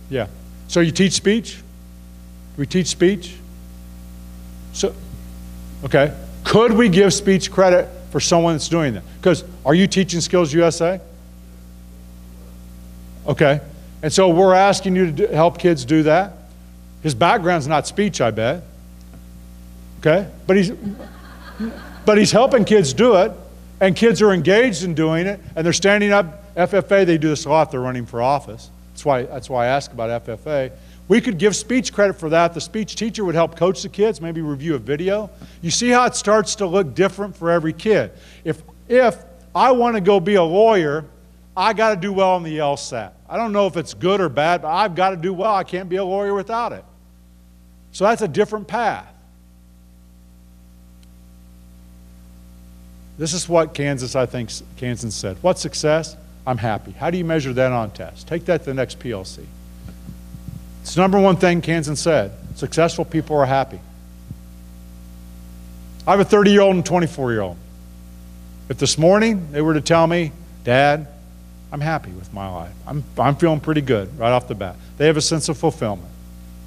S2: Yeah. So you teach speech? We teach speech? So, okay. Could we give speech credit for someone that's doing that? Because are you teaching Skills USA? Okay. And so we're asking you to help kids do that. His background's not speech, I bet. Okay? But he's helping kids do it, and kids are engaged in doing it, and they're standing up. FFA, they do this a lot. They're running for office. That's why I ask about FFA. We could give speech credit for that. The speech teacher would help coach the kids, maybe review a video. You see how it starts to look different for every kid. If I want to go be a lawyer, I got to do well on the LSAT. I don't know if it's good or bad, but I've got to do well. I can't be a lawyer without it. So that's a different path. This is what Kansas said. What's success? I'm happy. How do you measure that on tests? Take that to the next PLC. It's the number one thing Kansas said. Successful people are happy. I have a 30-year-old and a 24-year-old. If this morning they were to tell me, Dad, I'm happy with my life. I'm feeling pretty good right off the bat. They have a sense of fulfillment.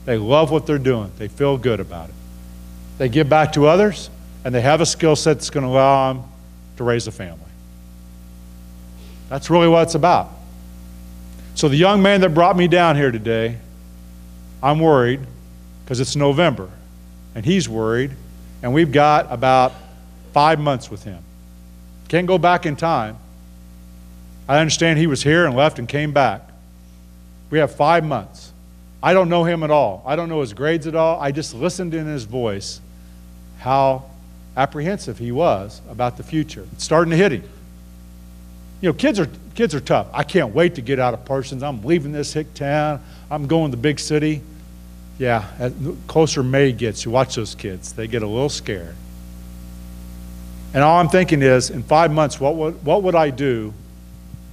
S2: They love what they're doing. They feel good about it. They give back to others, and they have a skill set that's going to allow them to raise a family. That's really what it's about. So the young man that brought me down here today, I'm worried because it's November, and he's worried, and we've got about 5 months with him. Can't go back in time. I understand he was here and left and came back. We have 5 months. I don't know him at all. I don't know his grades at all. I just listened in his voice how apprehensive he was about the future. It's starting to hit him. You know, kids are tough. I can't wait to get out of Parsons. I'm leaving this hick town. I'm going to the big city. Yeah, the closer May gets, you watch those kids. They get a little scared. And all I'm thinking is, in 5 months, what would I do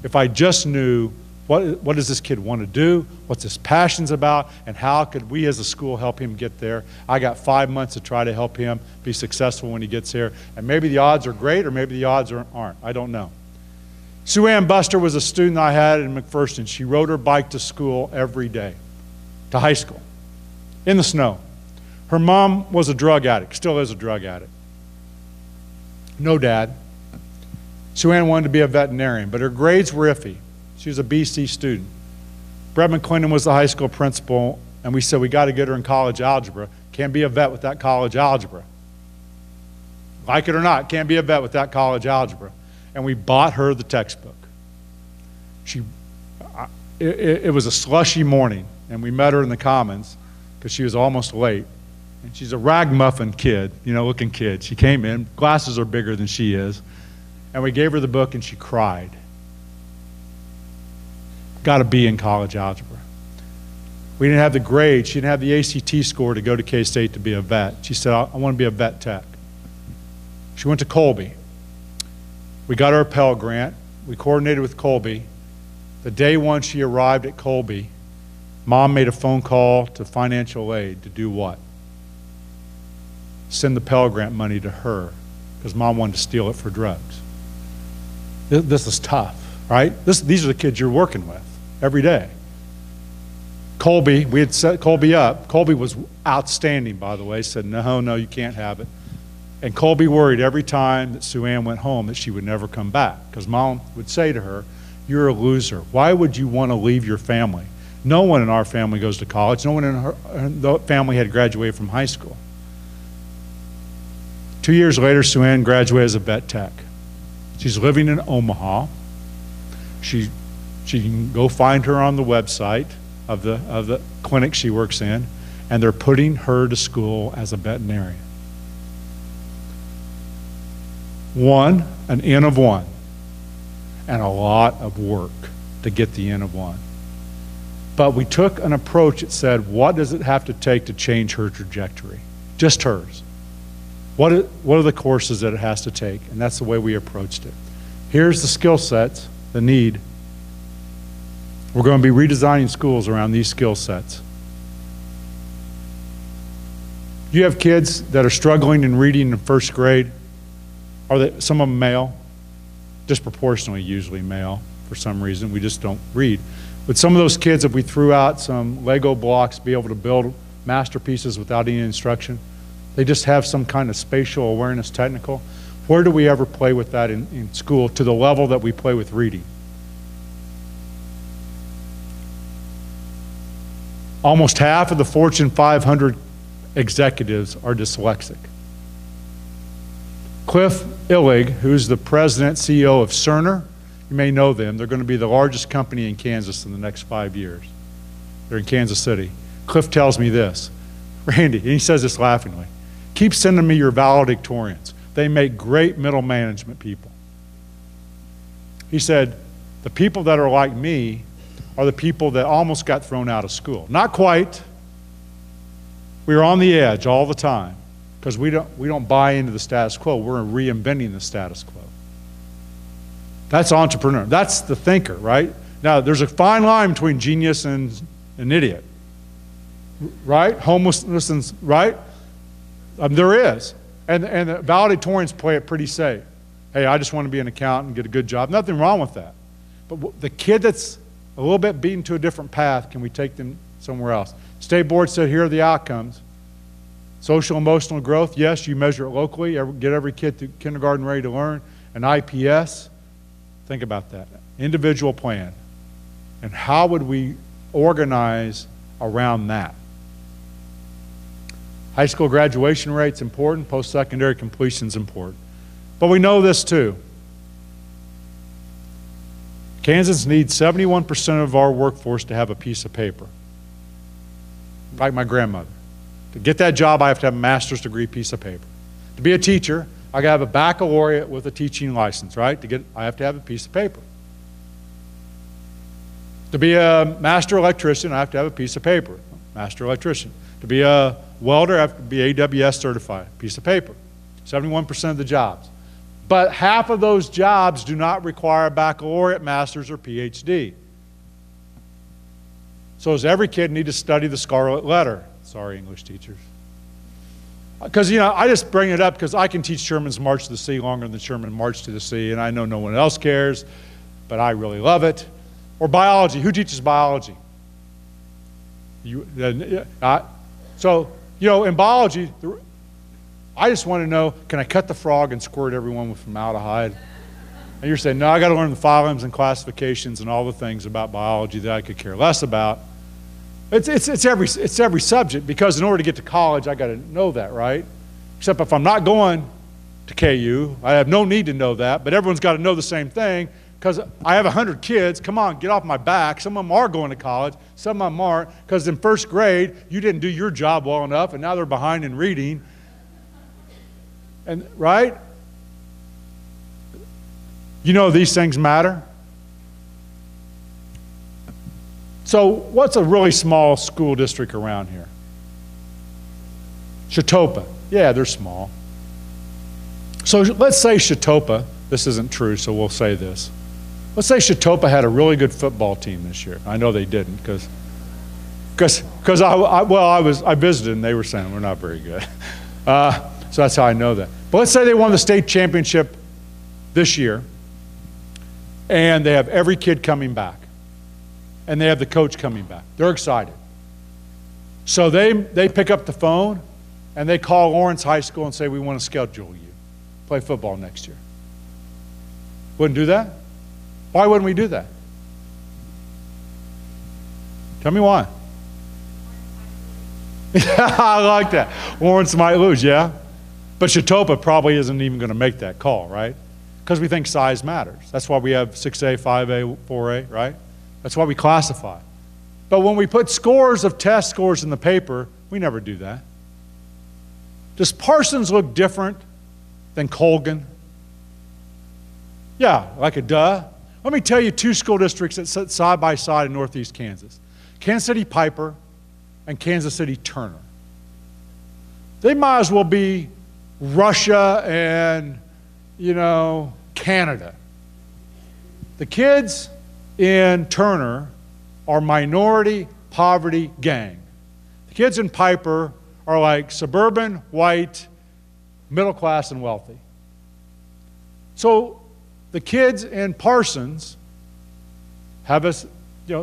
S2: if I just knew what does this kid want to do, what's his passions about, and how could we as a school help him get there. I got 5 months to try to help him be successful when he gets here. And maybe the odds are great or maybe the odds aren't. I don't know. Sue Ann Buster was a student I had in McPherson. She rode her bike to school every day, to high school, in the snow. Her mom was a drug addict, still is a drug addict. No dad. Sue Ann wanted to be a veterinarian, but her grades were iffy. She was a BC student. Brett McClendon was the high school principal, and we said we got to get her in college algebra. Can't be a vet without college algebra. Like it or not, can't be a vet without college algebra. And we bought her the textbook. It was a slushy morning, and we met her in the Commons because she was almost late. And she's a ragamuffin kid, looking kid. She came in, glasses are bigger than she is, and we gave her the book, and she cried. Got a B in college algebra. We didn't have the grade. She didn't have the ACT score to go to K-State to be a vet. She said, I want to be a vet tech. She went to Colby. We got her a Pell Grant. We coordinated with Colby. The day one she arrived at Colby, Mom made a phone call to financial aid to do what? Send the Pell Grant money to her because Mom wanted to steal it for drugs. This is tough, right? These are the kids you're working with every day. Colby, we had set Colby up. Colby was outstanding, by the way, said, no, you can't have it. And Colby worried every time that Sue Ann went home that she would never come back because Mom would say to her, you're a loser. Why would you want to leave your family? No one in our family goes to college. No one in the family had graduated from high school. 2 years later, Sue Ann graduated as a vet tech. She's living in Omaha. She can go find her on the website of the clinic she works in, and they're putting her to school as a veterinarian. An N of 1, and a lot of work to get the N of 1. But we took an approach that said, what does it have to take to change her trajectory? Just hers. What are the courses that it has to take? And that's the way we approached it. Here's the skill sets, the need. We're going to be redesigning schools around these skill sets. You have kids that are struggling in reading in first grade. Are some of them male? Disproportionately usually male for some reason. We just don't read. But some of those kids, if we threw out some Lego blocks, be able to build masterpieces without any instruction, they just have some kind of spatial awareness technical. Where do we ever play with that in school to the level that we play with reading? Almost half of the Fortune 500 executives are dyslexic. Cliff Illig, who's the president, CEO of Cerner, you may know them. They're going to be the largest company in Kansas in the next 5 years. They're in Kansas City. Cliff tells me this, Randy, and he says this laughingly, keep sending me your valedictorians. They make great middle management people. He said, the people that are like me are the people that almost got thrown out of school. Not quite. We were on the edge all the time because we don't buy into the status quo. We're reinventing the status quo. That's entrepreneur. That's the thinker, right? Now, there's a fine line between genius and an idiot, right? Homelessness, and, right? There is. And the valedictorians play it pretty safe. Hey, I just want to be an accountant and get a good job. Nothing wrong with that. But the kid that's a little bit beaten to a different path, can we take them somewhere else? State board said, here are the outcomes. Social emotional growth, yes, you measure it locally, get every kid to kindergarten ready to learn. An IPS, think about that. Individual plan. And how would we organize around that? High school graduation rate's important, post-secondary completion's important. But we know this too. Kansas needs 71% of our workforce to have a piece of paper. Like my grandmother. To get that job, I have to have a master's degree piece of paper. To be a teacher, I gotta have a baccalaureate with a teaching license, right? I have to have a piece of paper. To be a master electrician, I have to have a piece of paper. Master electrician. To be a welder, I have to be AWS certified. Piece of paper. 71% of the jobs. But half of those jobs do not require a baccalaureate, master's, or PhD. So does every kid need to study the scarlet letter? Sorry, English teachers. Because, you know, I just bring it up because I can teach Sherman's March to the Sea longer than Sherman March to the Sea, and I know no one else cares, but I really love it. Or biology. Who teaches biology? So, you know, in biology, I just want to know, can I cut the frog and squirt everyone with formaldehyde? And you're saying, no, I got to learn the phylums and classifications and all the things about biology that I could care less about. It's every subject, because in order to get to college, I got to know that, right? Except if I'm not going to KU, I have no need to know that, but everyone's got to know the same thing, because I have 100 kids. Come on, get off my back. Some of them are going to college, some of them aren't, because in first grade, you didn't do your job well enough, and now they're behind in reading. And, right? You know these things matter. So what's a really small school district around here? Chetopa. Yeah, they're small. So let's say Chetopa, this isn't true, so we'll say this. Let's say Chetopa had a really good football team this year. I know they didn't, because I visited and they were saying we're not very good. So that's how I know that. But let's say they won the state championship this year, and they have every kid coming back, and they have the coach coming back. They're excited. So they pick up the phone, and they call Lawrence High School and say, we want to schedule you, play football next year. Wouldn't do that? Why wouldn't we do that? Tell me why. I like that. Lawrence might lose, yeah? But Chetopa probably isn't even going to make that call, right? Because we think size matters. That's why we have 6A, 5A, 4A, right? That's why we classify. But when we put scores of test scores in the paper, we never do that. Does Parsons look different than Colgan? Yeah, like a duh. Let me tell you two school districts that sit side by side in Northeast Kansas. Kansas City Piper and Kansas City Turner. They might as well be Russia and, you know, Canada. The kids in Turner are minority poverty gang. The kids in Piper are like suburban, white, middle class, and wealthy. So the kids in Parsons have a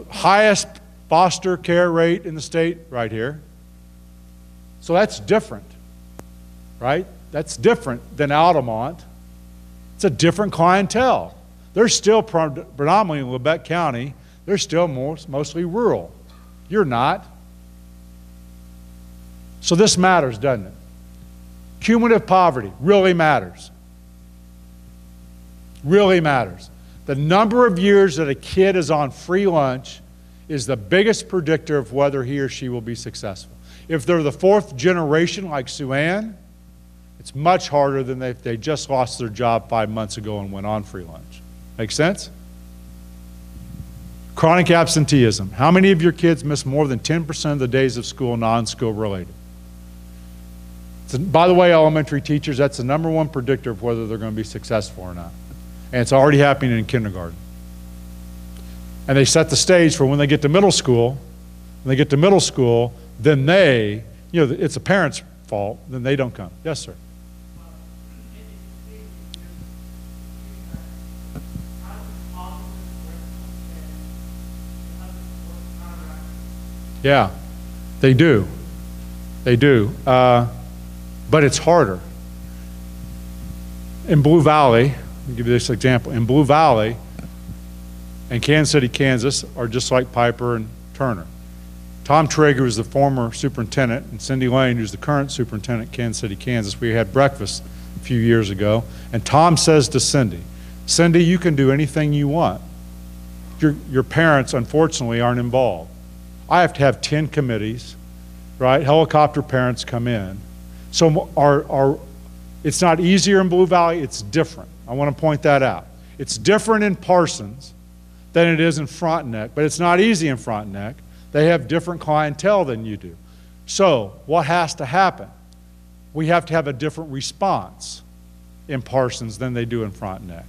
S2: highest foster care rate in the state right here. So that's different, right? That's different than Altamont. It's a different clientele. They're still predominantly in Lebec County. They're still mostly rural. You're not. So this matters, doesn't it? Cumulative poverty really matters. Really matters. The number of years that a kid is on free lunch is the biggest predictor of whether he or she will be successful. If they're the fourth generation like Sue Ann, it's much harder than if they just lost their job 5 months ago and went on free lunch. Make sense? Chronic absenteeism. How many of your kids miss more than 10% of the days of school non-school related? By the way, elementary teachers, that's the #1 predictor of whether they're going to be successful or not. And it's already happening in kindergarten. And they set the stage for when they get to middle school. When they get to middle school, then they, it's a parent's fault, then they don't come. Yes, sir. Yeah, they do. They do. But it's harder. In Blue Valley, I'll give you this example. In Blue Valley and Kansas City, Kansas are just like Piper and Turner. Tom Traeger was the former superintendent, and Cindy Lane, who's the current superintendent in Kansas City, Kansas. We had breakfast a few years ago, and Tom says to Cindy, Cindy, you can do anything you want. Your parents, unfortunately, aren't involved. I have to have 10 committees, right? Helicopter parents come in. So it's not easier in Blue Valley, it's different. I want to point that out. It's different in Parsons than it is in Frontenac, but it's not easy in Frontenac. They have different clientele than you do. So what has to happen? We have to have a different response. in Parsons than they do in Frontenac.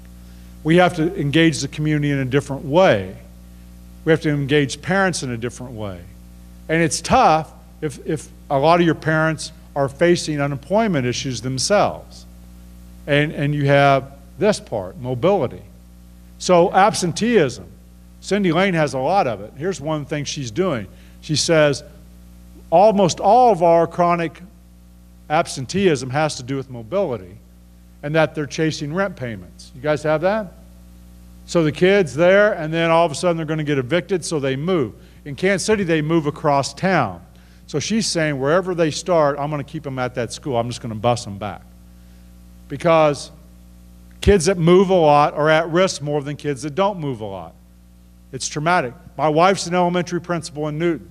S2: We have to engage the community in a different way. We have to engage parents in a different way. And it's tough if a lot of your parents are facing unemployment issues themselves. And you have this part, mobility. So absenteeism. Cindy Lane has a lot of it. Here's one thing she's doing. She says almost all of our chronic absenteeism has to do with mobility and that they're chasing rent payments. You guys have that? So the kid's there, and then all of a sudden they're going to get evicted, so they move. In Kansas City, they move across town. So she's saying wherever they start, I'm going to keep them at that school. I'm just going to bus them back. Because kids that move a lot are at risk more than kids that don't move a lot. It's traumatic. My wife's an elementary principal in Newton.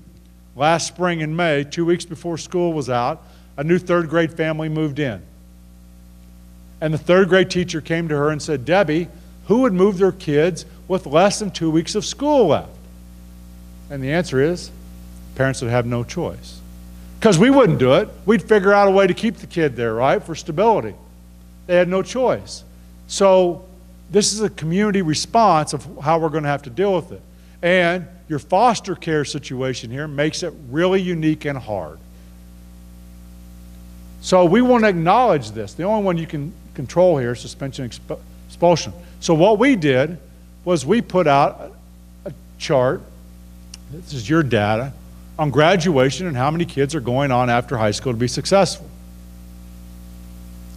S2: Last spring in May, 2 weeks before school was out, a new third grade family moved in. And the third grade teacher came to her and said, Debbie, who would move their kids with less than 2 weeks of school left? And the answer is, parents would have no choice. Because we wouldn't do it. We'd figure out a way to keep the kid there, right, for stability. They had no choice. So this is a community response of how we're going to have to deal with it. And your foster care situation here makes it really unique and hard. So we want to acknowledge this. The only one you can control here is suspension and expulsion. So what we did was we put out a chart, this is your data, on graduation and how many kids are going on after high school to be successful.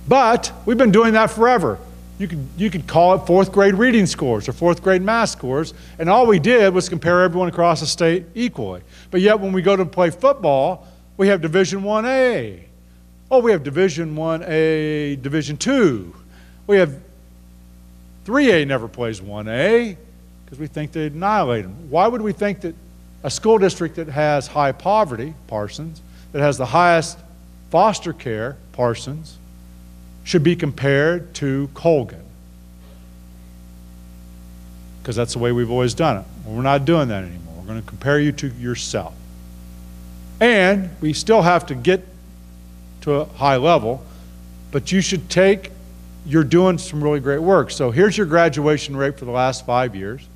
S2: But we've been doing that forever. You could call it fourth grade reading scores or fourth grade math scores, and all we did was compare everyone across the state equally. But yet when we go to play football, we have Division 1A. Oh, we have Division 1A, Division 2. We have 3A never plays 1A because we think they annihilate them. Why would we think that a school district that has high poverty, Parsons, that has the highest foster care, Parsons, should be compared to Colgan? Because that's the way we've always done it. Well, we're not doing that anymore. We're going to compare you to yourself. And we still have to get to a high level, but you should take, you're doing some really great work. So here's your graduation rate for the last 5 years.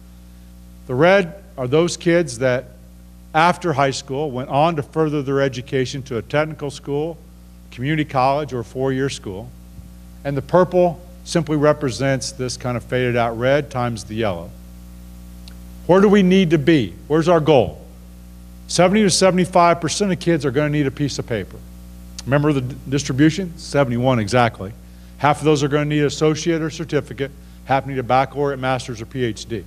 S2: The red are those kids that after high school went on to further their education to a technical school, community college, or a four-year school. And the purple simply represents this kind of faded out red times the yellow. Where do we need to be? Where's our goal? 70 to 75% of kids are going to need a piece of paper. Remember the distribution? 71 exactly. Half of those are going to need an associate or certificate, half need a baccalaureate, master's, or PhD.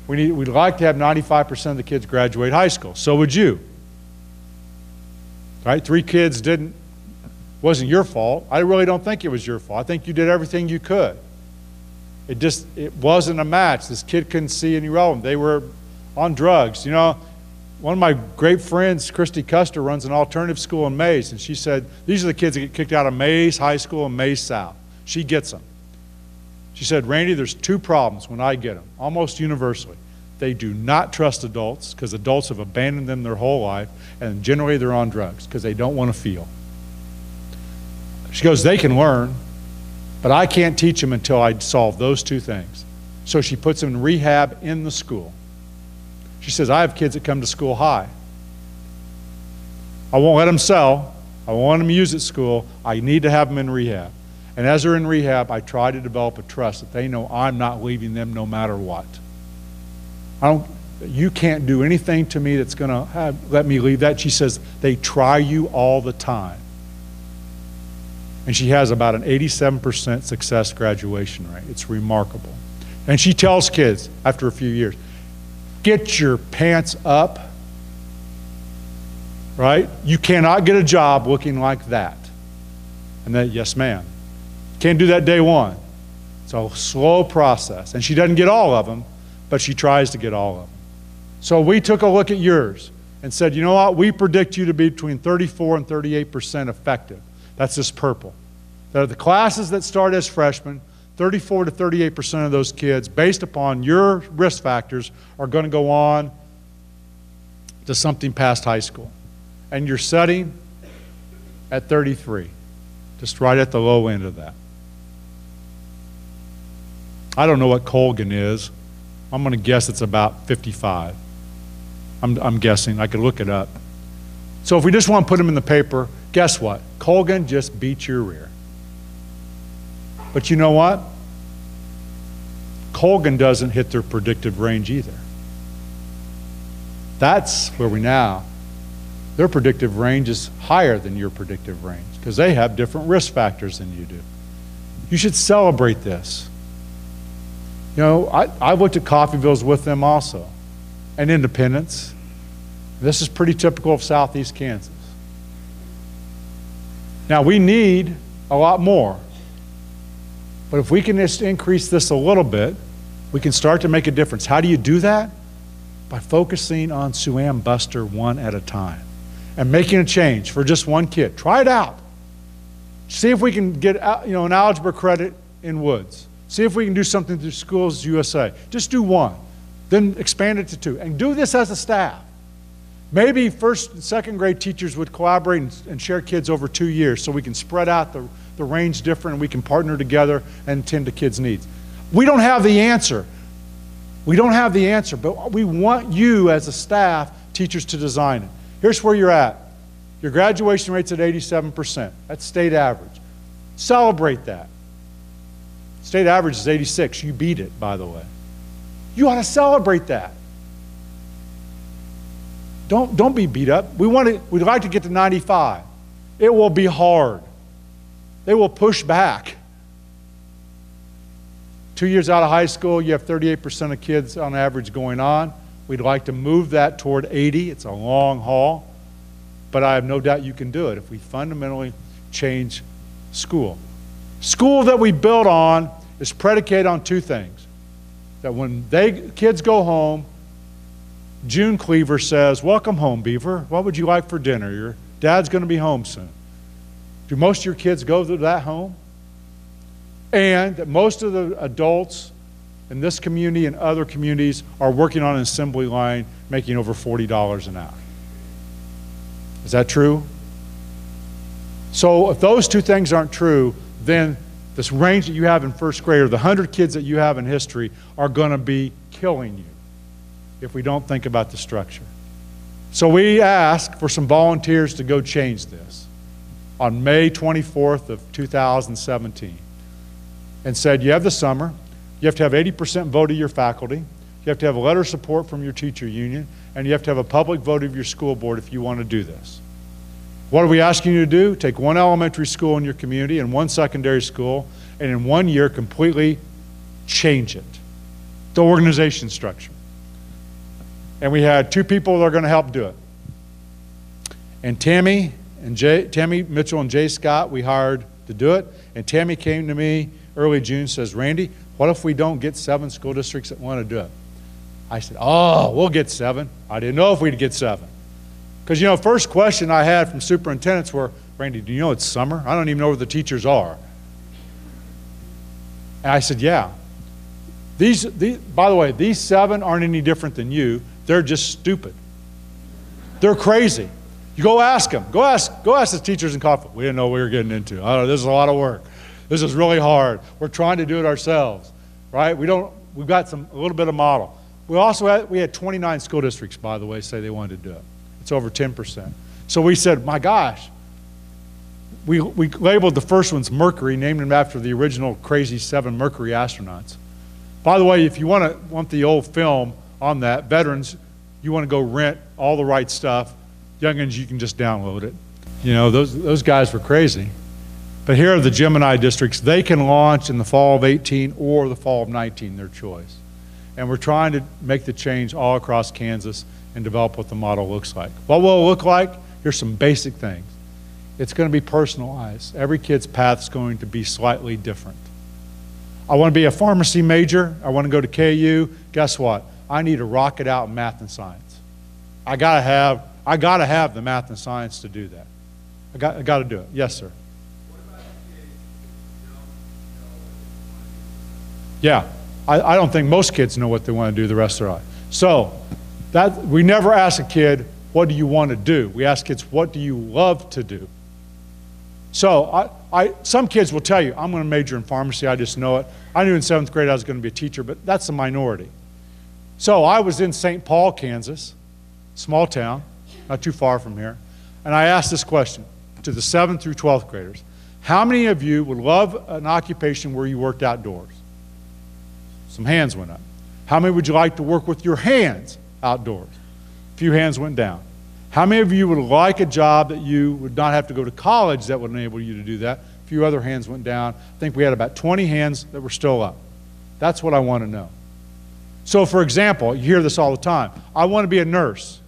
S2: We'd like to have 95% of the kids graduate high school. So would you. Right? 3 kids wasn't your fault. I really don't think it was your fault. I think you did everything you could. It wasn't a match. This kid couldn't see any relevance. They were on drugs. You know, one of my great friends, Christy Custer, runs an alternative school in Mays, and she said, these are the kids that get kicked out of Mays High School and Mays South. She gets them. She said, Randy, there's 2 problems when I get them, almost universally. They do not trust adults because adults have abandoned them their whole life, and generally they're on drugs because they don't want to feel. She goes, they can learn, but I can't teach them until I solve those 2 things. So she puts them in rehab in the school. She says, I have kids that come to school high. I won't let them sell. I won't let them use at school. I need to have them in rehab. And as they're in rehab, I try to develop a trust that they know I'm not leaving them no matter what. You can't do anything to me that's going to let me leave that. She says, they try you all the time. And she has about an 87% success graduation rate. It's remarkable. And she tells kids after a few years, get your pants up, right? You cannot get a job looking like that. And then, yes, ma'am. Can't do that day one. It's a slow process. And she doesn't get all of them, but she tries to get all of them. So we took a look at yours and said, you know what? We predict you to be between 34 and 38% effective. That's this purple. The classes that start as freshmen, 34 to 38% of those kids, based upon your risk factors, are going to go on to something past high school. And you're setting at 33, just right at the low end of that. I don't know what Colgan is. I'm going to guess it's about 55. I'm guessing. I could look it up. So if we just want to put them in the paper, guess what? Colgan just beat your rear. But you know what? Colgan doesn't hit their predictive range either. That's where their predictive range is higher than your predictive range because they have different risk factors than you do. You should celebrate this. You know, I've looked at Coffeyvilles with them also, and Independence. This is pretty typical of Southeast Kansas. Now, we need a lot more, but if we can just increase this a little bit, we can start to make a difference. How do you do that? By focusing on SUAM Buster one at a time and making a change for just one kid. Try it out. See if we can get an algebra credit in Woods. See if we can do something through Schools USA. Just do one, then expand it to two, and do this as a staff. Maybe first and second grade teachers would collaborate and share kids over 2 years so we can spread out the range different and we can partner together and tend to kids' needs. We don't have the answer. We don't have the answer, but we want you as a staff, teachers, to design it. Here's where you're at. Your graduation rate's at 87%. That's state average. Celebrate that. State average is 86. You beat it, by the way. You ought to celebrate that. Don't be beat up. We'd like to get to 95. It will be hard. They will push back. 2 years out of high school, you have 38% of kids on average going on. We'd like to move that toward 80. It's a long haul, but I have no doubt you can do it if we fundamentally change school. School that we build on is predicated on two things. That when kids go home, June Cleaver says, "Welcome home, Beaver. What would you like for dinner? Your dad's going to be home soon." Do most of your kids go to that home? And that most of the adults in this community and other communities are working on an assembly line making over $40 an hour. Is that true? So if those two things aren't true, then this range that you have in first grade or the 100 kids that you have in history are going to be killing you if we don't think about the structure. So we ask for some volunteers to go change this on May 24th of 2017 and said, you have the summer, you have to have 80% vote of your faculty, you have to have a letter of support from your teacher union, and you have to have a public vote of your school board if you want to do this. What are we asking you to do? Take one elementary school in your community and one secondary school, and in 1 year completely change it, the organization structure. And we had two people that are going to help do it. And Tammy Mitchell and Jay Scott, we hired to do it. And Tammy came to me early June, says, "Randy, what if we don't get 7 school districts that want to do it?" I said, "Oh, we'll get 7. I didn't know if we'd get 7. Because, you know, first question I had from superintendents were, "Randy, do you know it's summer? I don't even know where the teachers are." And I said, yeah. By the way, these 7 aren't any different than you. They're just stupid. They're crazy. You go ask them. Go ask the teachers in Coffeyville. We didn't know what we were getting into. This is a lot of work. This is really hard. We're trying to do it ourselves, right? We've got a little bit of model. We had 29 school districts, by the way, say they wanted to do it. It's over 10%. So we said, my gosh, we labeled the first ones Mercury, named them after the original crazy 7 Mercury astronauts. By the way, if you want the old film on that, veterans, you want to go rent all the right stuff. Youngins, you can just download it. You know, those guys were crazy. But here are the Gemini districts. They can launch in the fall of 18 or the fall of 19, their choice. And we're trying to make the change all across Kansas and develop what the model looks like. What will it look like? Here's some basic things. It's going to be personalized. Every kid's path is going to be slightly different. I want to be a pharmacy major. I want to go to KU. Guess what? I need to rock it out in math and science. I gotta have the math and science to do that. I got to do it. Yes, sir.
S8: What about the kids who don't know what
S2: Yeah,
S8: they want to do?
S2: I don't think most kids know what they want to do the rest of their life. So we never ask a kid, what do you want to do? We ask kids, what do you love to do? So some kids will tell you, I'm going to major in pharmacy, I just know it. I knew in 7th grade I was going to be a teacher, but that's the minority. So I was in St. Paul, Kansas, small town, not too far from here, and I asked this question to the 7th through 12th graders. How many of you would love an occupation where you worked outdoors? Some hands went up. How many would you like to work with your hands outdoors? A few hands went down. How many of you would like a job that you would not have to go to college that would enable you to do that? A few other hands went down. I think we had about 20 hands that were still up. That's what I want to know. So, for example, you hear this all the time. I want to be a nurse.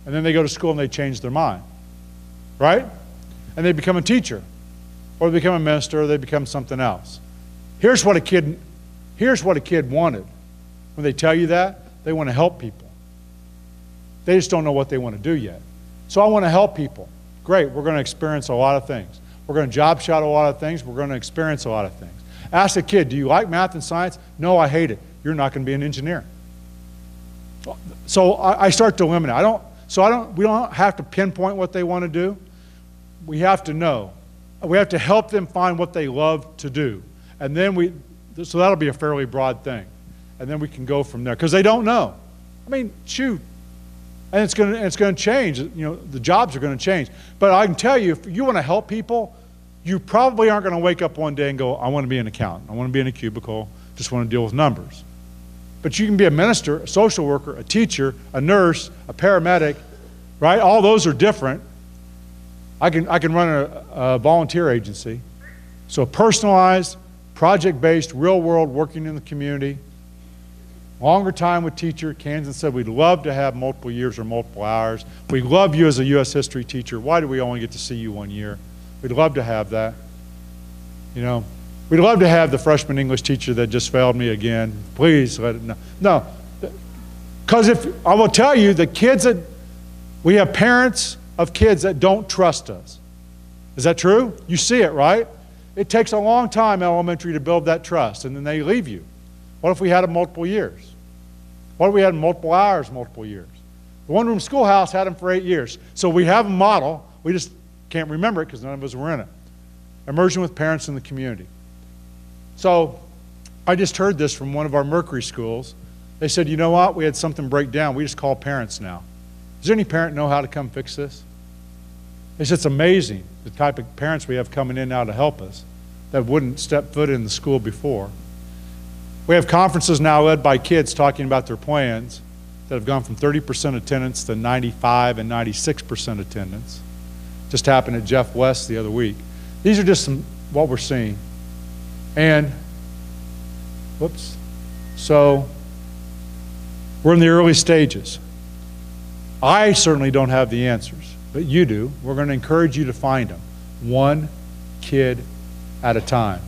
S2: And then they go to school and they change their mind, right? And they become a teacher, or they become a minister, or they become something else. Here's what a kid wanted. When they tell you that, they want to help people. They just don't know what they want to do yet. So I want to help people. Great, we're going to experience a lot of things. We're going to job shadow a lot of things. We're going to experience a lot of things. Ask a kid, do you like math and science? No, I hate it. You're not going to be an engineer. So I start to eliminate. We don't have to pinpoint what they want to do. We have to know. We have to help them find what they love to do. And then so that'll be a fairly broad thing. And then we can go from there. Because they don't know. I mean, shoot. And it's going to change. You know, the jobs are going to change. But I can tell you, if you want to help people, you probably aren't going to wake up one day and go, I want to be an accountant. I want to be in a cubicle. Just want to deal with numbers. But you can be a minister, a social worker, a teacher, a nurse, a paramedic, right? All those are different. I can run a volunteer agency. So personalized, project-based, real-world, working in the community. Longer time with teacher. Kansas said we'd love to have multiple years or multiple hours. We love you as a U.S. history teacher. Why do we only get to see you 1 year? We'd love to have that. You know, we'd love to have the freshman English teacher that just failed me again. Please let it know. No, because I will tell you, we have parents of kids that don't trust us. Is that true? You see it, right? It takes a long time, elementary, to build that trust, and then they leave you. What if we had them multiple years? What if we had them multiple hours, multiple years? The one-room schoolhouse had them for 8 years. So we have a model. We just can't remember it because none of us were in it. Immersion with parents in the community. So I just heard this from one of our Mercury schools. They said, you know what? We had something break down. We just call parents now. Does any parent know how to come fix this? They said it's amazing the type of parents we have coming in now to help us that wouldn't step foot in the school before. We have conferences now led by kids talking about their plans that have gone from 30% attendance to 95 and 96% attendance. Just happened at Jeff West the other week. These are just what we're seeing. And, whoops, so we're in the early stages. I certainly don't have the answers, but you do. We're going to encourage you to find them, one kid at a time.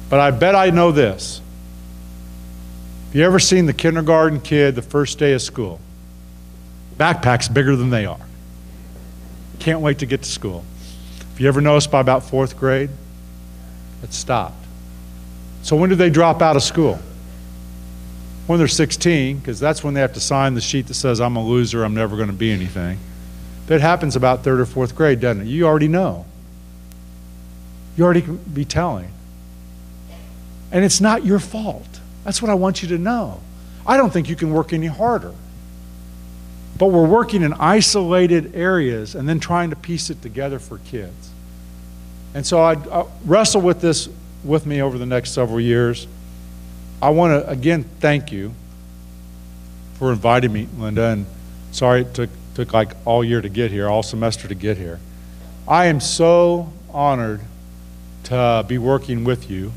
S2: But I bet I know this. Have you ever seen the kindergarten kid the first day of school? Backpack's bigger than they are. Can't wait to get to school. Have you ever noticed by about 4th grade, it stopped. So when do they drop out of school? When they're 16, because that's when they have to sign the sheet that says, I'm a loser, I'm never going to be anything. But it happens about 3rd or 4th grade, doesn't it? You already know. You already can be telling. And it's not your fault. That's what I want you to know. I don't think you can work any harder. But we're working in isolated areas and then trying to piece it together for kids. And so I wrestle with this with me over the next several years. I want to, again, thank you for inviting me, Linda. And sorry it took like all year to get here, all semester to get here. I am so honored to be working with you.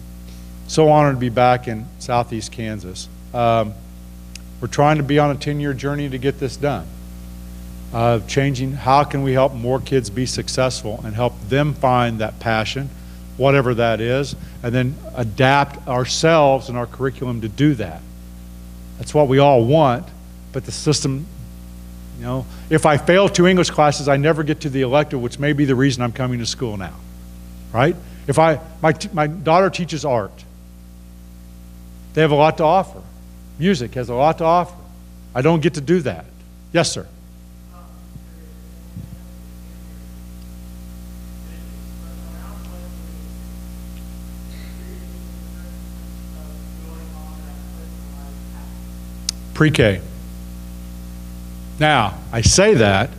S2: So honored to be back in Southeast Kansas. We're trying to be on a 10-year journey to get this done. Changing how can we help more kids be successful and help them find that passion, whatever that is, and then adapt ourselves and our curriculum to do that. That's what we all want, but the system, you know, if I fail 2 English classes, I never get to the elective, which may be the reason I'm coming to school now, right? If my daughter teaches art, they have a lot to offer. Music has a lot to offer. I don't get to do that. Yes, sir. pre-K. Now, I say that,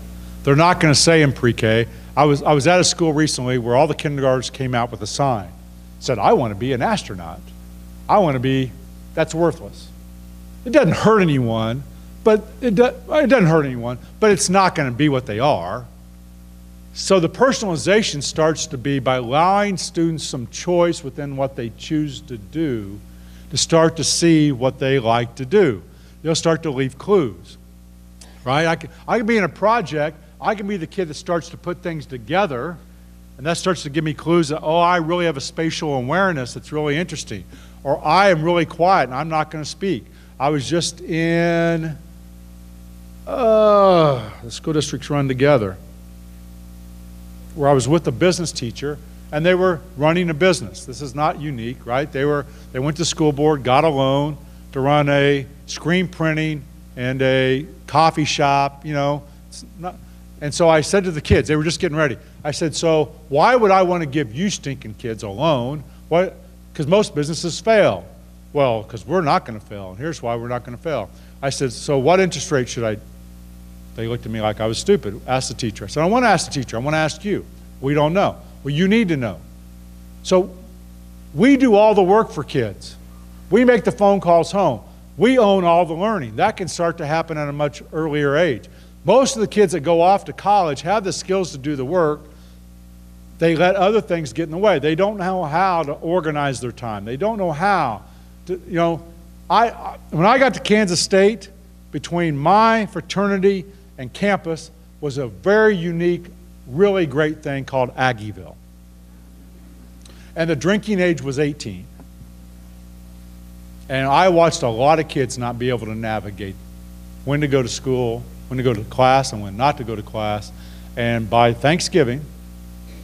S2: they're not going to say in pre-K. I was at a school recently where all the kindergartners came out with a sign. Said, I want to be an astronaut. I want to be, that's worthless. It doesn't hurt anyone, but it doesn't hurt anyone, but it's not going to be what they are. So the personalization starts to be by allowing students some choice within what they choose to do to start to see what they like to do. They'll start to leave clues, right? I can be in a project, I can be the kid that starts to put things together, and that starts to give me clues that, oh, I really have a spatial awareness that's really interesting. Or I am really quiet and I'm not going to speak. I was just in, the school districts run together, where I was with a business teacher and they were running a business. This is not unique, right? They went to school board, got a loan to run a screen printing and a coffee shop, you know. And so I said to the kids, they were just getting ready. I said, so why would I want to give you stinking kids a loan? Because most businesses fail. Well, because we're not going to fail, and here's why we're not going to fail. I said, so what interest rate should I? They looked at me like I was stupid. Asked the teacher. I said, I want to ask the teacher. I want to ask you. We don't know. Well, you need to know. So we do all the work for kids. We make the phone calls home. We own all the learning. That can start to happen at a much earlier age. Most of the kids that go off to college have the skills to do the work. They let other things get in the way. They don't know how to organize their time. They don't know how to, you know, when I got to Kansas State, between my fraternity and campus was a very unique, really great thing called Aggieville. And the drinking age was 18. And I watched a lot of kids not be able to navigate when to go to school, when to go to class, and when not to go to class. And by Thanksgiving,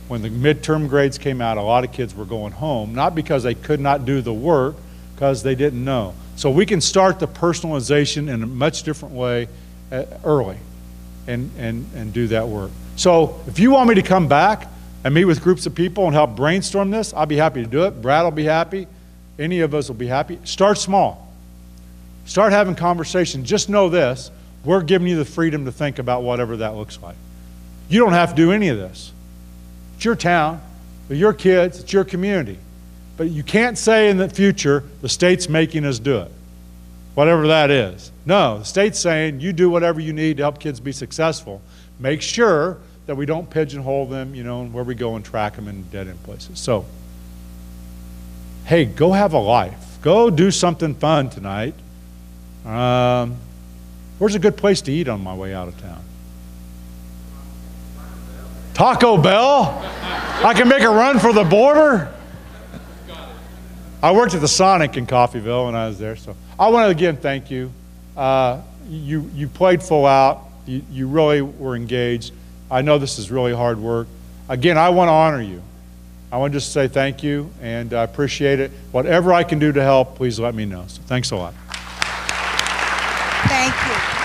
S2: when the midterm grades came out, a lot of kids were going home, not because they could not do the work, because they didn't know. So we can start the personalization in a much different way early and do that work. So if you want me to come back and meet with groups of people and help brainstorm this, I'll be happy to do it. Brad will be happy. Any of us will be happy. Start small. Start having conversations. Just know this, we're giving you the freedom to think about whatever that looks like. You don't have to do any of this. It's your town, it's your kids, it's your community. But you can't say in the future, the state's making us do it, whatever that is. No, the state's saying you do whatever you need to help kids be successful. Make sure that we don't pigeonhole them, you know, where we go and track them in dead-end places. So, hey, go have a life. Go do something fun tonight. Where's a good place to eat on my way out of town? Taco Bell? I can make a run for the border? I worked at the Sonic in Coffeyville when I was there, so I want to again thank you. You played full out. You really were engaged. I know this is really hard work. Again, I want to honor you. I want to just say thank you, and I appreciate it. Whatever I can do to help, please let me know. So thanks a lot.
S1: Thank you.